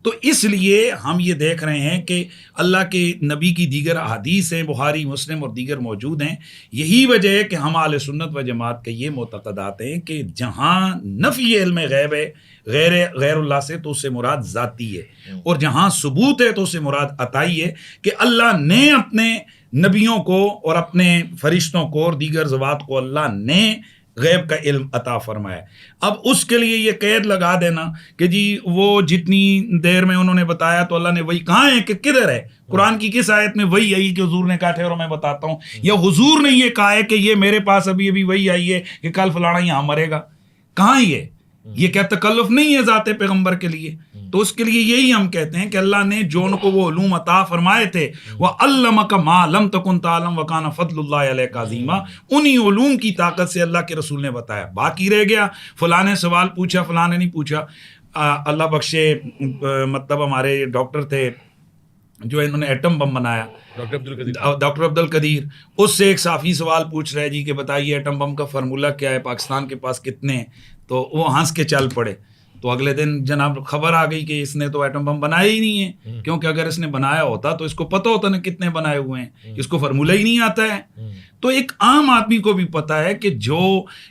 تو اس لیے ہم یہ دیکھ رہے ہیں کہ اللہ کے نبی کی دیگر احادیث ہیں، بخاری مسلم اور دیگر موجود ہیں. یہی وجہ ہے کہ ہم اہل سنت و جماعت کے یہ معتقدات ہیں کہ جہاں نفی علم غیب ہے غیر اللہ سے تو اس سے مراد ذاتی ہے، اور جہاں ثبوت ہے تو اس سے مراد عطائی ہے کہ اللہ نے اپنے نبیوں کو اور اپنے فرشتوں کو اور دیگر ذوات کو اللہ نے غیب کا علم عطا فرمایا. اب اس کے لیے یہ قید لگا دینا کہ جی وہ جتنی دیر میں انہوں نے بتایا تو اللہ نے وہی کہاں ہے کہ کدھر ہے، قرآن کی کس آیت میں وہی آئی کہ حضور نے کہا ٹھہرو میں بتاتا ہوں، یا حضور نے یہ کہا ہے کہ یہ میرے پاس ابھی وہی آئی ہے کہ کل فلانا یہاں مرے گا، کہاں یہ کیا تکلف نہیں ہے ذات پیغمبر کے لیے؟ تو اس کے لیے یہی ہم کہتے ہیں کہ اللہ نے جو ان کو وہ علوم عطا فرمائے تھے، وَعَلَّمَكَ مَا لَمْ تَكُنْ تَعْلَمْ وَكَانَ فَضْلُ اللَّهِ عَلَيْكَ عَظِيمًا، انہی علوم کی طاقت سے اللہ کے رسول نے بتایا. باقی رہ گیا فلاں نے سوال پوچھا فلاں نے نہیں پوچھا. اللہ بخشے مطلب ہمارے ڈاکٹر تھے جو انہوں نے ایٹم بم بنایا، ڈاکٹر عبد القدیر، اس سے ایک صحافی سوال پوچھ رہا ہے جی کہ بتائیے ایٹم بم کا فارمولہ کیا ہے، پاکستان کے پاس کتنے ہیں؟ تو وہ ہنس کے چل پڑے. تو اگلے دن جناب خبر آ گئی کہ اس نے تو ایٹم بم بنایا ہی نہیں ہے، کیونکہ اگر اس نے بنایا ہوتا تو اس کو پتہ ہوتا نا کتنے بنائے ہوئے ہیں، اس کو فارمولہ ہی نہیں آتا ہے. تو ایک عام آدمی کو بھی پتہ ہے کہ جو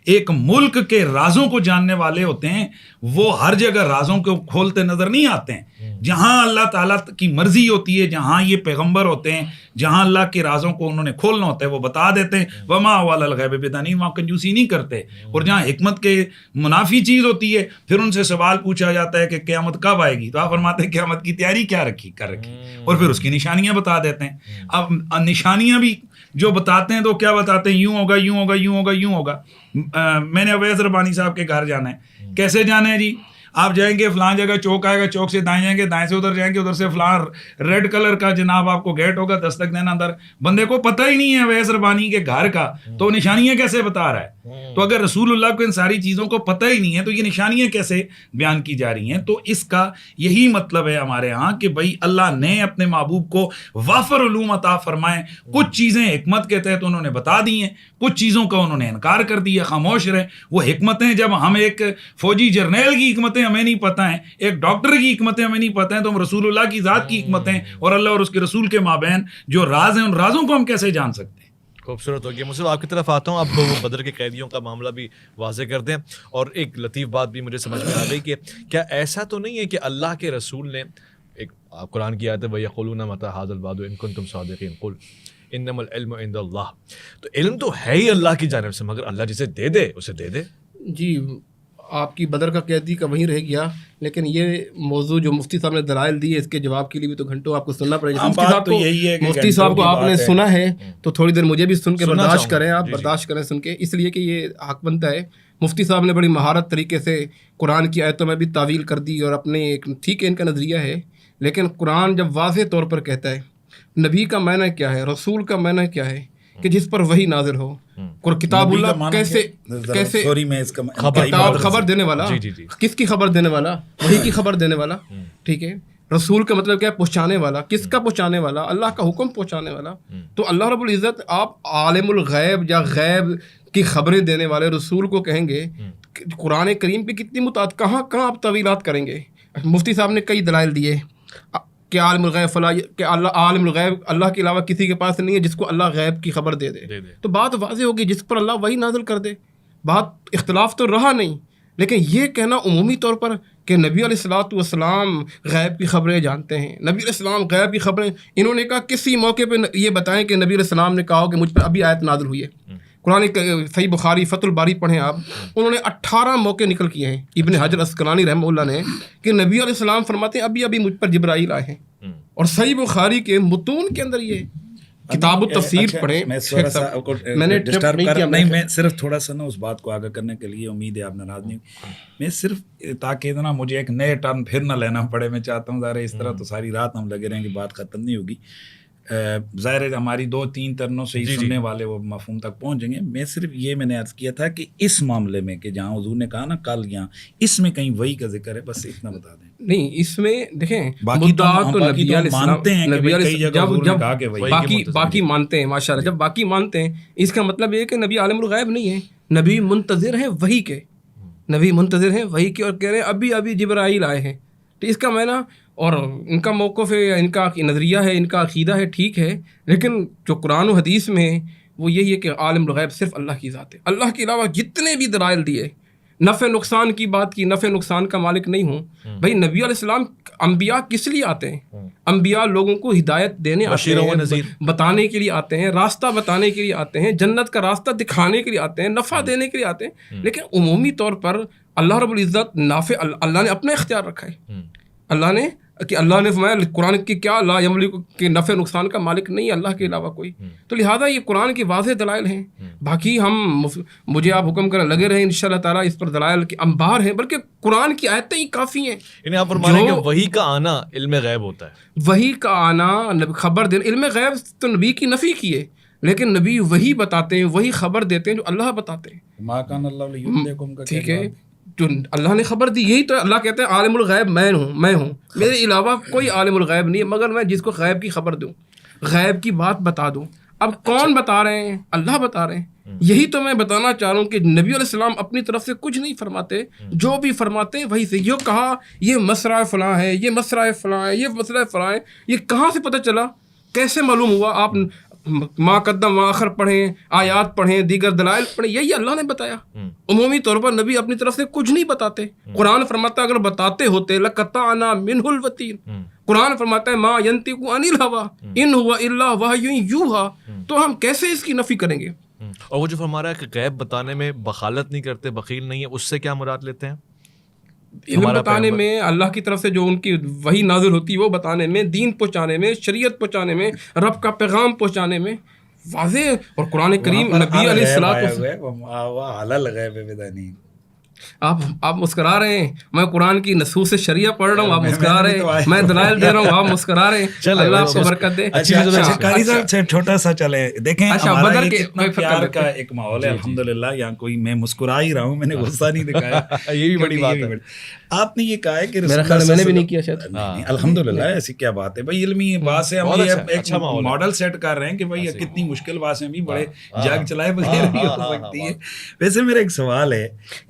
ایک ملک کے رازوں کو جاننے والے ہوتے ہیں وہ ہر جگہ رازوں کو کھولتے نظر نہیں آتے ہیں. جہاں اللہ تعالیٰ کی مرضی ہوتی ہے، جہاں یہ پیغمبر ہوتے ہیں، جہاں اللہ کے رازوں کو انہوں نے کھولنا ہوتا ہے وہ بتا دیتے ہیں. وما علی الغیب بدانین، وہاں کنجوسی نہیں کرتے. اور جہاں حکمت کے منافی چیز ہوتی ہے پھر ان سے سوال پوچھا جاتا ہے کہ قیامت کب آئے گی، تو آپ فرماتے ہیں قیامت کی تیاری کیا کر رکھی، اور پھر اس کی نشانیاں بتا دیتے ہیں. اب نشانیاں بھی جو بتاتے ہیں تو کیا بتاتے ہیں، یوں ہوگا یوں ہوگا یوں ہوگا یوں ہوگا. میں نے اویس ربانی صاحب کے گھر جانا ہے، کیسے جانا ہے جی؟ آپ جائیں گے فلاں جگہ چوک آئے گا، چوک سے دائیں جائیں گے، دائیں سے ادھر جائیں گے، ادھر سے فلاں ریڈ کلر کا جناب آپ کو گیٹ ہوگا، دستک دینا اندر. بندے کو پتہ ہی نہیں ہے اویس ربانی کے گھر کا، تو نشانیاں کیسے بتا رہا ہے؟ تو اگر رسول اللہ کو ان ساری چیزوں کو پتہ ہی نہیں ہے تو یہ نشانیاں کیسے بیان کی جا رہی ہیں؟ تو اس کا یہی مطلب ہے ہمارے ہاں کہ بھائی اللہ نے اپنے محبوب کو وافر علوم عطا فرمائے. کچھ چیزیں حکمت کے تحت انہوں نے بتا دی ہیں، کچھ چیزوں کا انہوں نے انکار کر دیا، خاموش رہے. وہ حکمتیں جب ہم ایک فوجی جرنیل کی حکمتیں ہمیں نہیں پتہ ہیں، ایک ڈاکٹر کی حکمتیں ہمیں نہیں پتہ ہیں، تو ہم رسول اللہ کی ذات کی حکمتیں اور اللہ اور اس کے رسول کے مابین جو راز ہیں ان رازوں کو ہم کیسے جان سکتے ہیں؟ خوبصورت ہو گیا. مصطفیٰ آپ کی طرف آتا ہوں. اب وہ بدر کے قیدیوں کا معاملہ بھی واضح کر دیں، اور ایک لطیف بات بھی مجھے سمجھ میں آ گئی کہ کیا ایسا تو نہیں ہے کہ اللہ کے رسول نے ایک قرآن کی آیت ہے وَيَقُولُونَ مَتَىٰ هَٰذَا الْوَعْدُ إِن كُنتُمْ صَادِقِينَ قُلْ إِنَّمَا الْعِلْمُ عِندَ اللَّهِ. تو علم تو ہے ہی اللہ کی جانب سے، مگر اللہ جسے دے دے اسے دے دے. جی آپ کی بدر کا قیدی کا وہیں رہ گیا، لیکن یہ موضوع جو مفتی صاحب نے دلائل دی ہے اس کے جواب کے لیے بھی تو گھنٹوں آپ کو سننا پڑے گا. مفتی صاحب کو آپ نے سنا ہے تو تھوڑی دیر مجھے بھی سن کے برداشت کریں، آپ برداشت کریں سن کے، اس لیے کہ یہ حق بنتا ہے. مفتی صاحب نے بڑی مہارت طریقے سے قرآن کی آیتوں میں بھی تعویل کر دی، اور اپنے ایک ٹھیک ہے ان کا نظریہ ہے، لیکن قرآن جب واضح طور پر کہتا ہے نبی کا معنی کیا ہے، رسول کا معنی کیا ہے، کہ جس پر وحی نازل ہو. کتاب اللہ کیسے کتاب خبر دینے والا، کس کی خبر دینے والا؟ وحی کی خبر دینے والا. ٹھیک ہے. رسول کا مطلب کیا ہے؟ پہنچانے والا. کس کا پہنچانے والا؟ اللہ کا حکم پہنچانے والا. تو اللہ رب العزت آپ عالم الغیب یا غیب کی خبریں دینے والے رسول کو کہیں گے قرآن کریم پہ کتنی کہاں آپ طویلات کریں گے؟ مفتی صاحب نے کئی دلائل دیے کہ عالم الغیب فلا، کہ اللہ عالم الغیب اللہ کے علاوہ کسی کے پاس نہیں ہے جس کو اللہ غیب کی خبر دے دے. تو بات واضح ہوگی جس پر اللہ وہی نازل کر دے. بات اختلاف تو رہا نہیں، لیکن یہ کہنا عمومی طور پر کہ نبی علیہ الصلوۃ والسلام غیب کی خبریں جانتے ہیں، نبی علیہ السلام غیب کی خبریں، انہوں نے کہا کسی موقع پہ یہ بتائیں کہ نبی علیہ السلام نے کہا ہو کہ مجھ پر ابھی آیت نازل ہوئی ہے. قرآن صحیح بخاری فتح الباری پڑھیں آپ، انہوں نے 18 موقع نکل کیے ہیں ابن حجر اسقلانی رحمہ اللہ نے کہ نبی علیہ السلام فرماتے ہیں ابھی مجھ پر جبرائیل آئے ہیں. اور صحیح بخاری کے متون کے اندر یہ کتاب التفسیر پڑھیں. میں صرف تھوڑا سا نا اس بات کو آگاہ کرنے کے لیے، امید ہے آپ ناراض نہیں، میں صرف تاکہ نا مجھے ایک نئے ٹرن پھر نہ لینا پڑے، میں چاہتا ہوں ظاہر اس طرح تو ساری رات ہم لگے رہیں گے، بات ختم نہیں ہوگی. ظاہر ہے ہماری 2-3 ٹرنوں سے ہی سننے والے وہ مفہوم تک پہنچ جائیں گے. میں صرف یہ میں نے عرض کیا تھا کہ اس معاملے میں کہ جہاں حضور نے کہا نا کل یہاں، اس میں کہیں وہی کا ذکر ہے، بس اتنا بتا دیں. نہیں اس میں دیکھیں باقی تو مانتے ہیں کہ کئی جگہ حضور نے کہا کہ وہی، باقی مانتے ہیں ماشاء اللہ. جب باقی مانتے ہیں اس کا مطلب یہ کہ نبی عالم الغیب نہیں ہے، نبی منتظر ہیں وحی کے، نبی منتظر ہیں وحی کے، اور کہہ رہے ہیں ابھی جبرائیل آئے ہیں. تو اس کا معنی اور ان کا موقف ہے یا ان کا نظریہ ہے، ان کا عقیدہ ہے، ٹھیک ہے، لیکن جو قرآن و حدیث میں ہے وہ یہی ہے کہ عالم الغیب صرف اللہ کی ذات ہے. اللہ کے علاوہ جتنے بھی دلائل دیے، نفع نقصان کی بات کی، نفع نقصان کا مالک نہیں ہوں. بھائی نبی علیہ السلام، انبیاء کس لیے آتے ہیں؟ انبیاء لوگوں کو ہدایت دینے آتے ہیں، بتانے کے لیے آتے ہیں، راستہ بتانے کے لیے آتے ہیں، جنت کا راستہ دکھانے کے لیے آتے ہیں، نفع دینے کے لیے آتے ہیں. لیکن عمومی طور پر اللہ رب العزت نافع اللہ نے اپنا اختیار رکھا ہے. اللہ نے فرمایا قرآن کی کیا لا یملک کے نفع نقصان کا مالک نہیں ہے اللہ کے علاوہ کوئی. تو لہٰذا یہ قرآن کی واضح دلائل ہیں. باقی مجھے آپ حکم کرنے لگے رہے انشاءاللہ تعالیٰ، اس پر دلائل کے انبار ہیں، بلکہ قرآن کی آیتیں ہی کافی ہیں. یعنی آپ فرما رہے ہیں کہ وحی کا آنا علم غیب ہوتا ہے. وحی کا آنا خبر دینا. علم غیب تو نبی کی نفی کی ہے، لیکن نبی وہی بتاتے ہیں، وہی خبر دیتے ہیں جو اللہ بتاتے ہیں. ما کان اللہ لیہدیکم کا ٹھیک ہے، جو اللہ نے خبر دی، یہی تو اللہ کہتے ہیں عالم الغیب میں ہوں، میرے علاوہ کوئی عالم الغیب نہیں ہے مگر میں جس کو غیب کی خبر دوں، غیب کی بات بتا دوں. اب کون بتا رہے ہیں؟ اللہ بتا رہے ہیں. یہی تو میں بتانا چاہ رہا ہوں کہ نبی علیہ السلام اپنی طرف سے کچھ نہیں فرماتے، جو بھی فرماتے ہیں وہی سے. یہ کہا یہ مسئلہ فلاں ہے، یہ مسئلہ فلاں ہے، یہ مسئلہ فلاں ہے، یہ کہاں سے پتہ چلا؟ کیسے معلوم ہوا؟ آپ ما قدم ما آخر پڑھیں، آیات پڑھیں، دیگر دلائل پڑھیں، یہی اللہ نے بتایا. عمومی طور پر نبی اپنی طرف سے کچھ نہیں بتاتے. قرآن فرماتا ہے اگر بتاتے ہوتے لقطعنا منہ الوتین. قرآن فرماتا ہے ما ینطق عن الہوی ان ہوا الا وحی یوحی. تو ہم کیسے اس کی نفی کریں گے؟ اور وہ جو فرما رہا ہے کہ غیب بتانے میں بخالت نہیں کرتے، بخیل نہیں ہے، اس سے کیا مراد لیتے ہیں؟ علم بتانے میں، اللہ کی طرف سے جو ان کی وحی نازل ہوتی ہے وہ بتانے میں، دین پہنچانے میں، شریعت پہنچانے میں، رب کا پیغام پہنچانے میں واضح. اور قرآن کریم نبی علیہ السلام آپ مسکرا رہے ہیں، میں قرآن کی نصوص سے شریعہ پڑھ رہا ہوں، آپ مسکرا رہے ہیں، میں دلائل دے رہا ہوں، آپ مسکرا رہے ہیں. اللہ آپ کو برکت دے. قاری صاحب چھوٹا سا چلے دیکھیں، ہمارا یہ پیار کا ایک ماحول ہے الحمدللہ. یہاں کوئی میں مسکرا ہی رہا ہوں، میں نے غصہ نہیں دکھایا. یہ بھی بڑی بات ہے. آپ نے یہ کہا ہے کہ میرا خیال میں نے بھی نہیں کیا شاید. الحمدللہ ایسی کیا بات ہے بھائی، علمی بات سے ہم ایک ماڈل سیٹ کر رہے ہیں کہ بھائی کتنی مشکل بات سے بھی بڑے جاگ چلائے بغیر بھی ہو سکتی ہے. ویسے میرا ایک سوال ہے،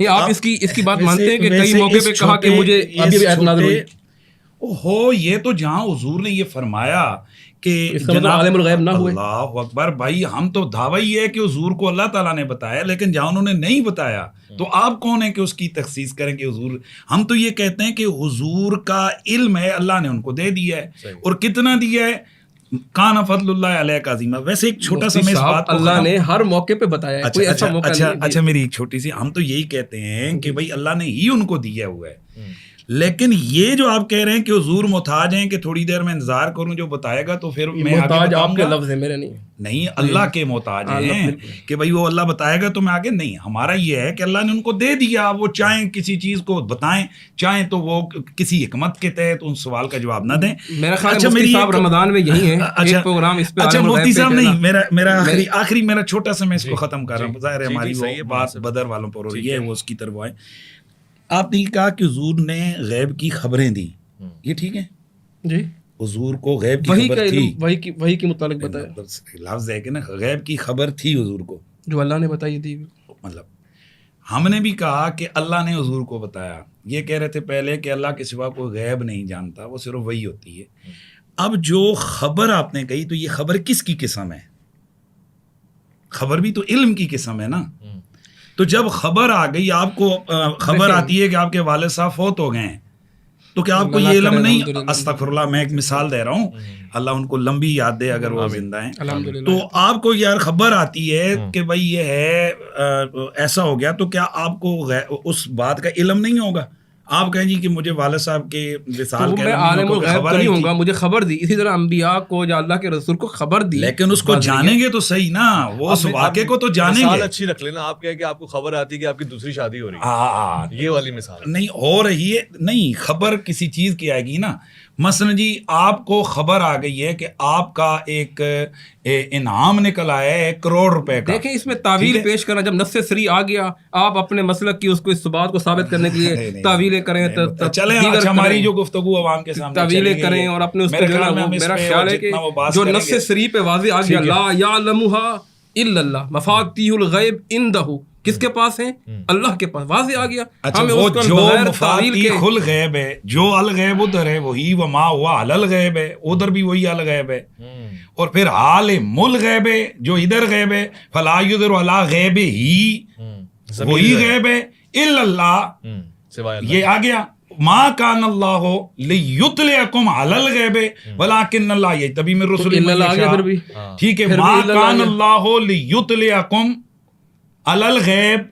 آپ اس کی بات مانتے ہیں کہ کئی موقع پہ کہا کہ مجھے ابھی بھی آیت نازل ہوئی ہو، یہ تو جہاں حضور نے یہ فرمایا کہ عالم الغیب نہ ہوئے. اللہ اکبر بھائی، ہم تو دعویٰ یہ ہے کہ حضور کو اللہ تعالیٰ نے بتایا، لیکن جہاں انہوں نے نہیں بتایا تو آپ کون ہیں کہ اس کی تخصیص کریں کہ حضور؟ ہم تو یہ کہتے ہیں کہ حضور کا علم ہے، اللہ نے ان کو دے دیا ہے، اور کتنا دیا ہے، کان فضل اللہ علیہ کا عظیم. ویسے ایک چھوٹا سا میں اس بات کو اللہ نے ہر موقع پہ بتایا ہے، کوئی ایسا موقع نہیں. اچھا میری ایک چھوٹی سی، ہم تو یہی کہتے ہیں کہ بھائی اللہ نے ہی ان کو دیا ہوا ہے، لیکن یہ جو آپ کہہ رہے ہیں کہ حضور محتاج ہیں کہ تھوڑی دیر میں انتظار کروں جو بتائے گا تو پھر میں محتاج آپ کے لفظ ہے، میرے نہیں، اللہ کے محتاج ہیں کہ بھائی وہ اللہ بتائے گا تو میں آگے نہیں. ہمارا یہ ہے کہ اللہ نے ان کو دے دیا، وہ چاہیں کسی چیز کو بتائیں، چاہیں تو وہ کسی حکمت کے تحت ان سوال کا جواب نہ دیں. میرا خیال ہے مفتی صاحب رمضان میں یہی ہے ایک پروگرام اس پہ. اچھا مفتی صاحب نہیں، میرا آخری میرا چھوٹا سا میں اس کو ختم کر رہا ہوں. ظاہر ہے ہماری وہ بات بدر والوں پر ہو رہی ہے، وہ اس کی طرف آئے. آپ نے کہا کہ حضور نے غیب کی خبریں دی، یہ ٹھیک ہے جی، حضور کو غیب کی خبر تھی، وہی کے متعلق بتایا. لفظ ہے کہ نا غیب کی خبر تھی حضور کو جو اللہ نے بتائی تھی. مطلب ہم نے بھی کہا کہ اللہ نے حضور کو بتایا. یہ کہہ رہے تھے پہلے کہ اللہ کے سوا کوئی غیب نہیں جانتا، وہ صرف وہی ہوتی ہے. اب جو خبر آپ نے کہی تو یہ خبر کس کی قسم ہے؟ خبر بھی تو علم کی قسم ہے نا. تو جب خبر آ گئی، آپ کو خبر آتی ہے کہ آپ کے والد صاحب فوت ہو گئے ہیں، تو کیا آپ کو یہ علم نہیں؟ استغفر اللہ، میں ایک مثال دے رہا ہوں، اللہ ان کو لمبی یاد دے اگر وہ زندہ ہیں. تو آپ کو یار خبر آتی ہے کہ بھائی یہ ہے ایسا ہو گیا، تو کیا آپ کو اس بات کا علم نہیں ہوگا؟ آپ کہیں جی کہ مجھے والد صاحب کے وصال میں عالم الغیب نہیں ہوں گا، مجھے خبر دی. اسی طرح انبیاء کو یا اللہ کے رسول کو خبر دی، لیکن اس کو جانیں گے تو صحیح نا، وہ اس واقعے کو تو جانیں گے. اچھی رکھ لینا، آپ کہیں کہ آپ کو خبر آتی ہے کہ آپ کی دوسری شادی ہو رہی ہے، یہ والی مثال نہیں ہو رہی ہے. نہیں، خبر کسی چیز کی آئے گی نا. مثلا جی آپ کو خبر آ گئی ہے کہ آپ کا ایک انعام نکل آیا ہے 1 کروڑ روپے کا. دیکھیں اس میں تعویل پیش کرنا، جب نص سری آ گیا، آپ اپنے مسلک کی اس بات کو ثابت کرنے کے لیے تعویلیں کریں. چلیں ہماری جو گفتگو عوام کے سامنے تعویلیں کریں اور اپنے اس میرا خیال ہے کہ جو نص سری پہ واضح آ گیا لا یعلمها الا اللہ مفاتیح الغیب عنده، کس کے پاس ہیں؟ اللہ کے پاس. واضح آ گیا. اچھا ہمیں وہ اس کو جو بغیر تعویل کے مفاتیح الغیب ہے، جو الغیب ادھر ہے وہی وما ہوا علی الغیب ہے، ادھر بھی وہی الغیب ہے. اور پھر عالم الغیب ہے جو ادھر غیب ہے، فلا یظہر علی غیب ہی، وہی غیب ہے الا اللہ. سوائے یہ آ گیا. ما کان اللہ لیطلعکم علی الغیب ولکن اللہ یجتبی من رسلہ من اللہ آگے یشاء. پھر بھی ٹھیک ہے. پھر بھی ما اللہ کان آگے. اللہ لیطلعکم علی الغیب.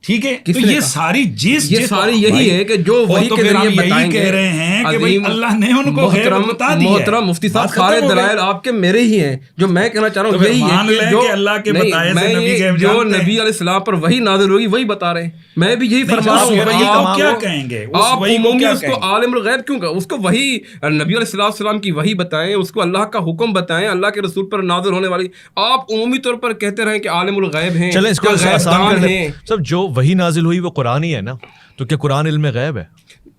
ٹھیک ہے. تو یہ ساری یہ ساری یہی ہے کہ جو وہی کے ذریعے بتائیں گے. کہہ رہے ہیں کہ بھئی اللہ نے ان کو غیب بتا دیا ہے. محترم مفتی صاحب سارے دلائل آپ کے میرے ہی ہیں. جو میں کہنا چاہ رہا ہوں یہی ہے کہ جو اللہ کے بتائے سے نبی غیب جو جانتے ہیں. نبی علیہ السلام پر وہی نازل ہوگی وہی بتا رہے ہیں. میں بھی یہی فرما رہا ہوں. آپ کیا کہیں گے؟ آپ عمومی اس کو عالم الغیب کیوں کہا؟ اس کو وہی نبی علیہ السلام کی وحی بتائیں، اس کو اللہ کا حکم بتائیں، اللہ کے رسول پر نازل ہونے والی. آپ عمومی طور پر کہتے رہیں کہ عالم الغیب ہیں. چلیں اس کو غیب دان ہیں. سب جو وہی نازل ہوئی وہ قرآن ہی ہے نا، تو کیا قرآن علم غیب ہے؟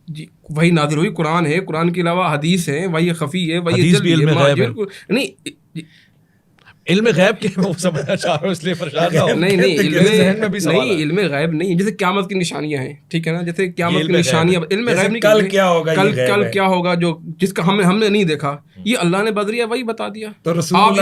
جی وہی نازل ہوئی قرآن ہے. قرآن کے علاوہ حدیث ہے، وہی خفی ہے، وہی حدیث بھی علم غیب ہے. نہیں علم غیب کے وہ سمجھنا چاہ رہا ہوں اس لیے پریشان نہ ہو. نہیں علم غیب نہیں. جیسے قیامت کی نشانیاں ہیں، ٹھیک ہے نا، جیسے قیامت کی نشانیاں علم غیب نہیں. کل کیا ہوگا، کل کیا ہوگا جو جس کا ہم نے نہیں دیکھا، یہ اللہ نے بدریہ وہی بتا دیا. تو آپ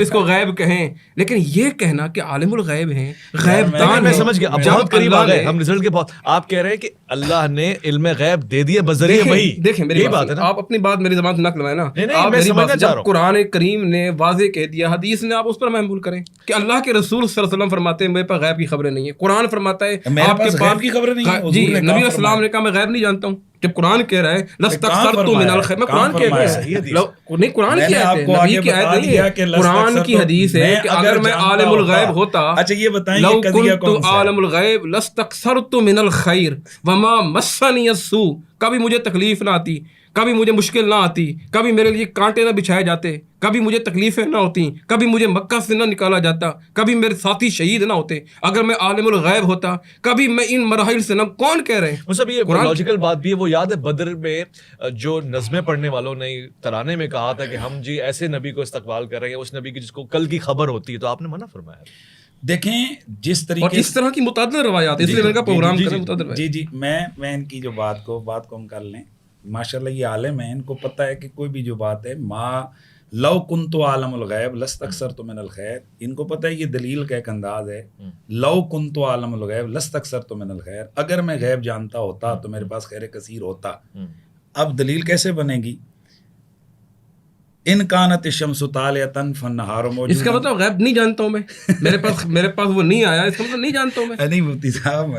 اس کو غیب کہیں، لیکن یہ کہنا کہ عالم الغیب ہیں، غیب دان. میں سمجھ گیا. بہت قریب آ گئے ہم رزلٹ کے. بہت آپ کہہ رہے ہیں کہ اللہ نے علم غیب دے دیا بذریعہ وہی. دیکھیں میری بات ہے نا، آپ اپنی بات میری زبان سے نقل لوائیں نا. آپ میری بات جب قرآن کریم نے واضح کہہ دیا، حدیث نے، آپ اس پر محمول کریں کہ اللہ کے رسول صلی اللہ علیہ وسلم فرماتے ہیں میرے پاس غیب کی خبریں نہیں ہیں. قرآن فرماتا ہے آپ کے پاس کی خبریں نہیں ہیں. جی نبی علیہ السلام نے کہا میں غیب نہیں جانتا ہوں. جب قرآن کہہ رہا ہے لستکثرت من الخیر، میں قرآن کہہ رہا ہوں نہیں، قرآن کی آیت ہے، نبی کی آیت نہیں ہے. قرآن کی حدیث ہے کہ اگر میں عالم الغیب ہوتا، اچھا یہ بتائیں لو کنت عالم الغیب لاستکثرت من الخیر وما مسنی السوء. کبھی مجھے تکلیف نہ آتی، کبھی مجھے مشکل نہ آتی، کبھی میرے لیے کانٹے نہ بچھائے جاتے، کبھی مجھے تکلیفیں نہ ہوتی، کبھی مجھے مکہ سے نہ نکالا جاتا، کبھی میرے ساتھی شہید نہ ہوتے. اگر میں عالم الغیب ہوتا کبھی میں ان مراحل سے نہ. کون کہہ رہے ہیں؟ مطلب یہ لاجیکل بات بھی ہے. وہ یاد ہے بدر میں جو نظمیں پڑھنے والوں نے ترانے میں کہا تھا کہ ہم جی ایسے نبی کو استقبال کر رہے ہیں، اس نبی کی جس کو کل کی خبر ہوتی ہے، تو آپ نے منع فرمایا. دیکھیں جس طریقے اور اس طرح کی متعدد روایات، اس لیے میں نے کہا پروگرام کریں متعدد. جی میں ان کی جو بات کو ہم کر لیں. ماشاءاللہ یہ عالم ہیں، ان کو پتہ ہے کہ کوئی بھی جو بات ہے ما لو کنت عالم الغیب لاستکثرت من الخیر. ان کو پتہ ہے یہ دلیل کا ایک انداز ہے. لو کنت عالم الغیب لاستکثرت من الخیر، اگر میں غیب جانتا ہوتا تو میرے پاس خیر کثیر ہوتا. اب دلیل کیسے بنے گی؟ ان کانت الشمس طالعۃ فالنہار موجود. اس کا مطلب غیب نہیں جانتا ہوں میں، میرے پاس وہ نہیں آیا، اس کا مطلب نہیں جانتا ہوں میں. نہیں مفتی صاحب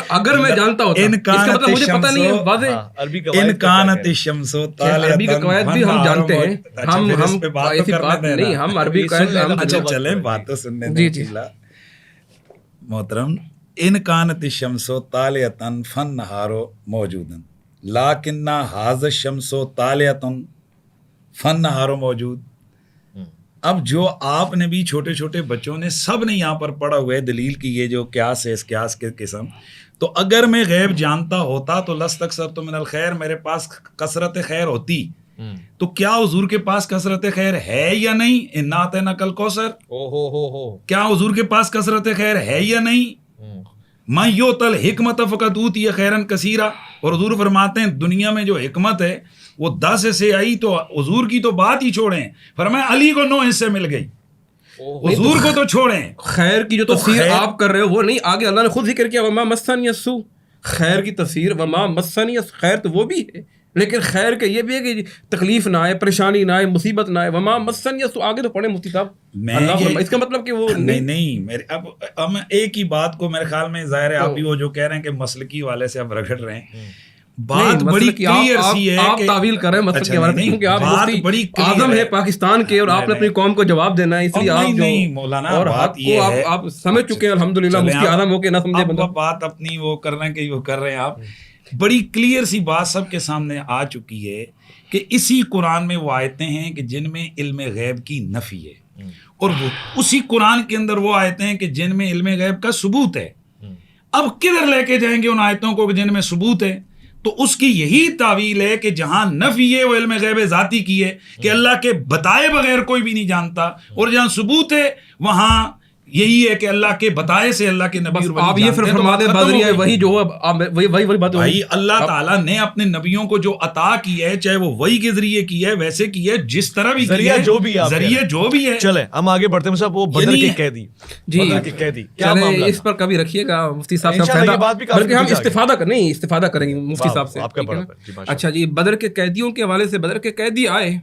اگر میں جانتا ہوتا اس کا مطلب مجھے پتہ نہیں ہے. واضح ان کانت الشمس طالعۃ. عربی کا قواعد بھی ہم جانتے ہیں. ہم ایسی بات نہیں، ہم عربی قواعد. اچھا چلیں بات تو سننے دیں. جی محترم، ان کانت الشمس طالعۃ فالنہار موجود لکن ھذا الشمس طالعۃ فن نہارو موجود. اب جو آپ نے بھی چھوٹے چھوٹے بچوں نے سب نے یہاں پر پڑھا ہوا ہے دلیل کی یہ جو قیاس ہے، اس قیاس کے قسم. تو اگر میں غیب جانتا ہوتا تو لاستکثرت من الخیر، میرے پاس کثرت خیر ہوتی. تو کیا حضور کے پاس کثرت خیر ہے یا نہیں؟ انا اعطیناک الکوثر، کیا حضور کے پاس کثرت خیر ہے یا نہیں؟ من یؤتی الحکمۃ فقد اوتی خیرا کثیرا. اور حضور فرماتے ہیں دنیا میں جو حکمت ہے وہ 10 سے آئی، تو حضور کی تو بات ہی چھوڑیں. فرمایا علی کو 9 حصے مل گئی، حضور کو تو چھوڑیں. خیر کی جو تفسیر آپ کر رہے ہو وہ نہیں، آگے اللہ نے خود ذکر کیا وما مسنی السوء. خیر کی تفسیر وما مسنی، خیر تو وہ بھی ہے، لیکن خیر کے یہ بھی ہے کہ تکلیف نہ آئے، پریشانی نہ آئے، مصیبت نہ آئے. وما مسنی السوء آگے تو پڑھیں مفتی صاحب. اس کا مطلب کہ وہ نہیں میرے اب ایک ہی بات کو میرے خیال میں ظاہر ہے آپ بھی وہ جو کہہ رہے ہیں کہ مسلکی والے سے آپ رگڑ رہے ہیں. بات بڑی کلیئر سی ہے، آپ تعویل کر رہے ہیں مسلک کے بارے میں، کیونکہ آپ مفتی اعظم ہے پاکستان کے اور آپ نے اپنی قوم کو جواب دینا ہے، اس لیے آپ نہیں مولانا اور بات یہ ہے آپ سمجھ چکے ہیں الحمدللہ. مفتی اعظم ہو کے نہ سمجھے بندہ بات اپنی وہ کرنا کہ وہ کر رہے ہیں آپ. بڑی کلیئر سی بات سب کے سامنے آ چکی ہے کہ اسی قرآن میں وہ آیتیں ہیں کہ جن میں علم غیب کی نفی ہے، اور وہ اسی قرآن کے اندر وہ آیتیں ہیں کہ جن میں علم غیب کا ثبوت ہے. اب کدھر لے کے جائیں گے ان آیتوں کو جن میں ثبوت ہے؟ تو اس کی یہی تعویل ہے کہ جہاں نفی ہے وہ علم غیب ذاتی کی ہے کہ اللہ کے بتائے بغیر کوئی بھی نہیں جانتا، اور جہاں ثبوت ہے وہاں یہی ہے کہ اللہ کے بتائے سے اللہ کے نبی بس اور ولی آپ یہ پھر جانتے ہیں، تو فرما بات دیں ختم ہو بدریہ گئی۔ وہی جو وہی بات بھائی اللہ تعالیٰ نے اپنے نبیوں کو جو عطا کی ہے، چاہے وہ وحی کے ذریعے کی ہے، ویسے کی ہے، جس طرح بھی کی ذریعہ ہے، جو بھی ہے آپ کہہ رہے ذریعے ہیں۔ جو بھی ہے۔ چلیں ہم آگے بڑھتے ہیں صاحب، وہ بدر یعنی کے قیدی، جی بدر کے قیدی کیا چلیں معاملہ اس پر کبھی رکھیے گا مفتی صاحب سے انشاءاللہ یہ بات بھی کافی بلکہ ہم کچھ آگے۔ استفادہ کریں گے مفتی واہ، صاحب سے، آپ کا ٹھیک ہے بڑا نا؟ جی ماشاء اچھا جی، بدر کے قیدیوں کے حوالے سے بدر کے قیدی آئے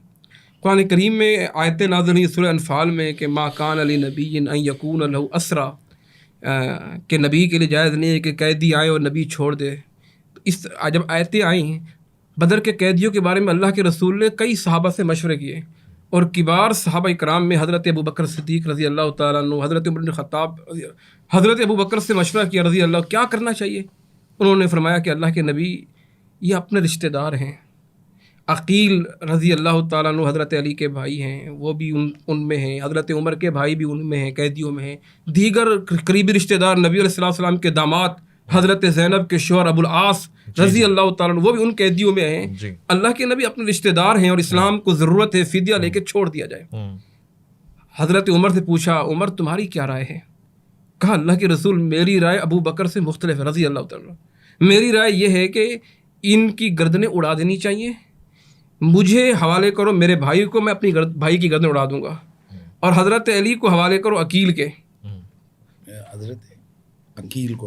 قرآن کریم میں آیت نازل ہوئی سورہ انفال میں کہ ما کان علی نبی ان یکون لہ اسرا، کہ نبی کے لیے جائز نہیں ہے کہ قیدی آئے اور نبی چھوڑ دے۔ اس جب آیتیں آئیں بدر کے قیدیوں کے بارے میں اللہ کے رسول نے کئی صحابہ سے مشورے کیے، اور کبار صحابہ کرام میں حضرت ابو بکر صدیق رضی اللہ تعالیٰ عنہ، حضرت عمر بن خطاب، حضرت ابو بکر سے مشورہ کیا رضی اللہ، کیا کرنا چاہیے؟ انہوں نے فرمایا کہ اللہ کے نبی یہ اپنے رشتہ دار ہیں، عقیل رضی اللہ تعالیٰ عنہ حضرت علی کے بھائی ہیں، وہ بھی ان میں ہیں، حضرت عمر کے بھائی بھی ان میں ہیں، قیدیوں میں ہیں، دیگر قریبی رشتہ دار نبی علیہ السلام کے داماد حضرت زینب کے شوہر ابو العاص رضی اللہ تعالیٰ عنہ وہ بھی ان قیدیوں میں ہیں۔ جی اللہ کے نبی اپنے رشتہ دار ہیں اور اسلام کو ضرورت ہے فدیہ لے کے چھوڑ دیا جائے۔ حضرت عمر سے پوچھا عمر تمہاری کیا رائے ہے؟ کہا اللہ کے رسول میری رائے ابو بکر سے مختلف ہے رضی اللہ تعالیٰ عنہ۔ میری رائے یہ ہے کہ ان کی گردنیں اڑا دینی چاہیے، مجھے حوالے کرو میرے بھائی کو، میں اپنی بھائی کی گردن اڑا دوں گا، اور حضرت علی کو حوالے کرو عقیل کے،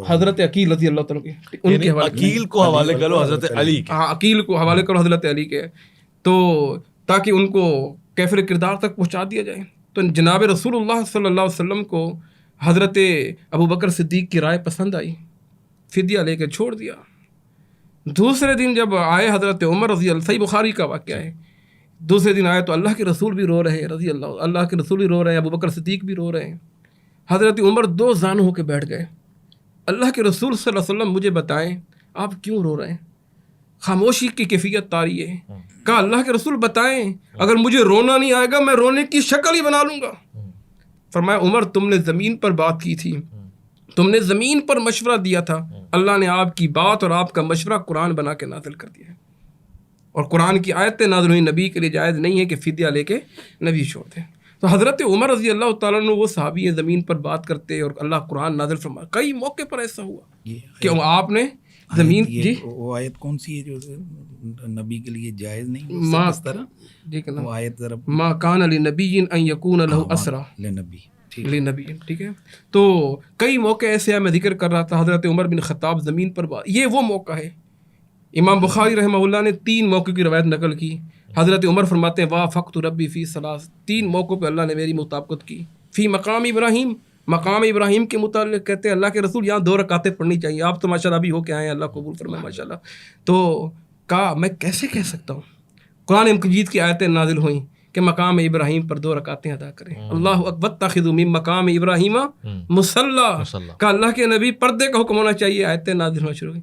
حضرت عقیل رضی اللہ تعالیٰ کے، ان کے حوالے عقیل کو حوالے کرو حضرت علی کے، ہاں عقیل کو حوالے کرو حضرت علی کے، تو تاکہ ان کو کیفر کردار تک پہنچا دیا جائے۔ تو جناب رسول اللہ صلی اللہ علیہ وسلم کو حضرت ابو بکر صدیق کی رائے پسند آئی، فدیہ لے کے چھوڑ دیا۔ دوسرے دن جب آئے حضرت عمر رضی اللہ، صحیح بخاری کا واقعہ ہے، دوسرے دن آئے تو اللہ کے رسول بھی رو رہے ہیں رضی اللہ کے رسول بھی رو رہے ہیں، ابو بکر صدیق بھی رو رہے ہیں۔ حضرت عمر دو زانو ہو کے بیٹھ گئے، اللہ کے رسول صلی اللہ علیہ وسلم مجھے بتائیں آپ کیوں رو رہے ہیں؟ خاموشی کی کیفیت طاری ہے۔ کہا اللہ کے رسول بتائیں، اگر مجھے رونا نہیں آئے گا میں رونے کی شکل ہی بنا لوں گا۔ فرمایا عمر تم نے زمین پر بات کی تھی، تم نے زمین پر مشورہ دیا تھا، اللہ نے آپ کی بات اور آپ کا مشورہ قرآن بنا کے نازل کر دیا ہے، اور قرآن کی آیتیں نازل ہوئی نبی کے لیے جائز نہیں ہے کہ فدیہ لے کے نبی چھوڑ دیں۔ تو حضرت عمر رضی اللہ تعالیٰ عنہ وہ صحابی ہیں زمین پر بات کرتے اور اللہ قرآن نازل فرما، کئی موقع پر ایسا ہوا کہ آپ نے زمین جی وہ آیت کون سی ہے جو نبی کے لیے جائز نہیں ما اس طرح جی کہ وہ آیت ذرا ما کان لنبی ان یکون لہ اسرا لنبی لنبی، ٹھیک ہے۔ تو کئی موقع ایسے ہیں، میں ذکر کر رہا تھا حضرت عمر بن خطاب زمین پر بات، یہ وہ موقع ہے۔ امام بخاری رحمہ اللہ نے 3 موقع کی روایت نقل کی، حضرت عمر فرماتے ہیں وافقت ربی فی ثلاث، 3 موقعوں پہ اللہ نے میری مطابقت کی۔ فی مقام ابراہیم، مقام ابراہیم کے متعلق کہتے ہیں اللہ کے رسول یہاں 2 رکعتیں پڑھنی چاہیے، آپ تو ماشاءاللہ ابھی ہو کے آئے ہیں، اللہ قبول فرمائے ماشاءاللہ۔ تو کہا میں کیسے کہہ سکتا ہوں، قرآن مجید کی آیتیں نازل ہوئیں کہ مقام ابراہیم پر 2 رکعتیں ادا کریں، اللہ اکبر اتخذوا من مقام ابراہیم مصلی، کہ اللہ کے نبی پردے کا حکم ہونا چاہیے، آیتیں نازل ہونا شروع ہوئی۔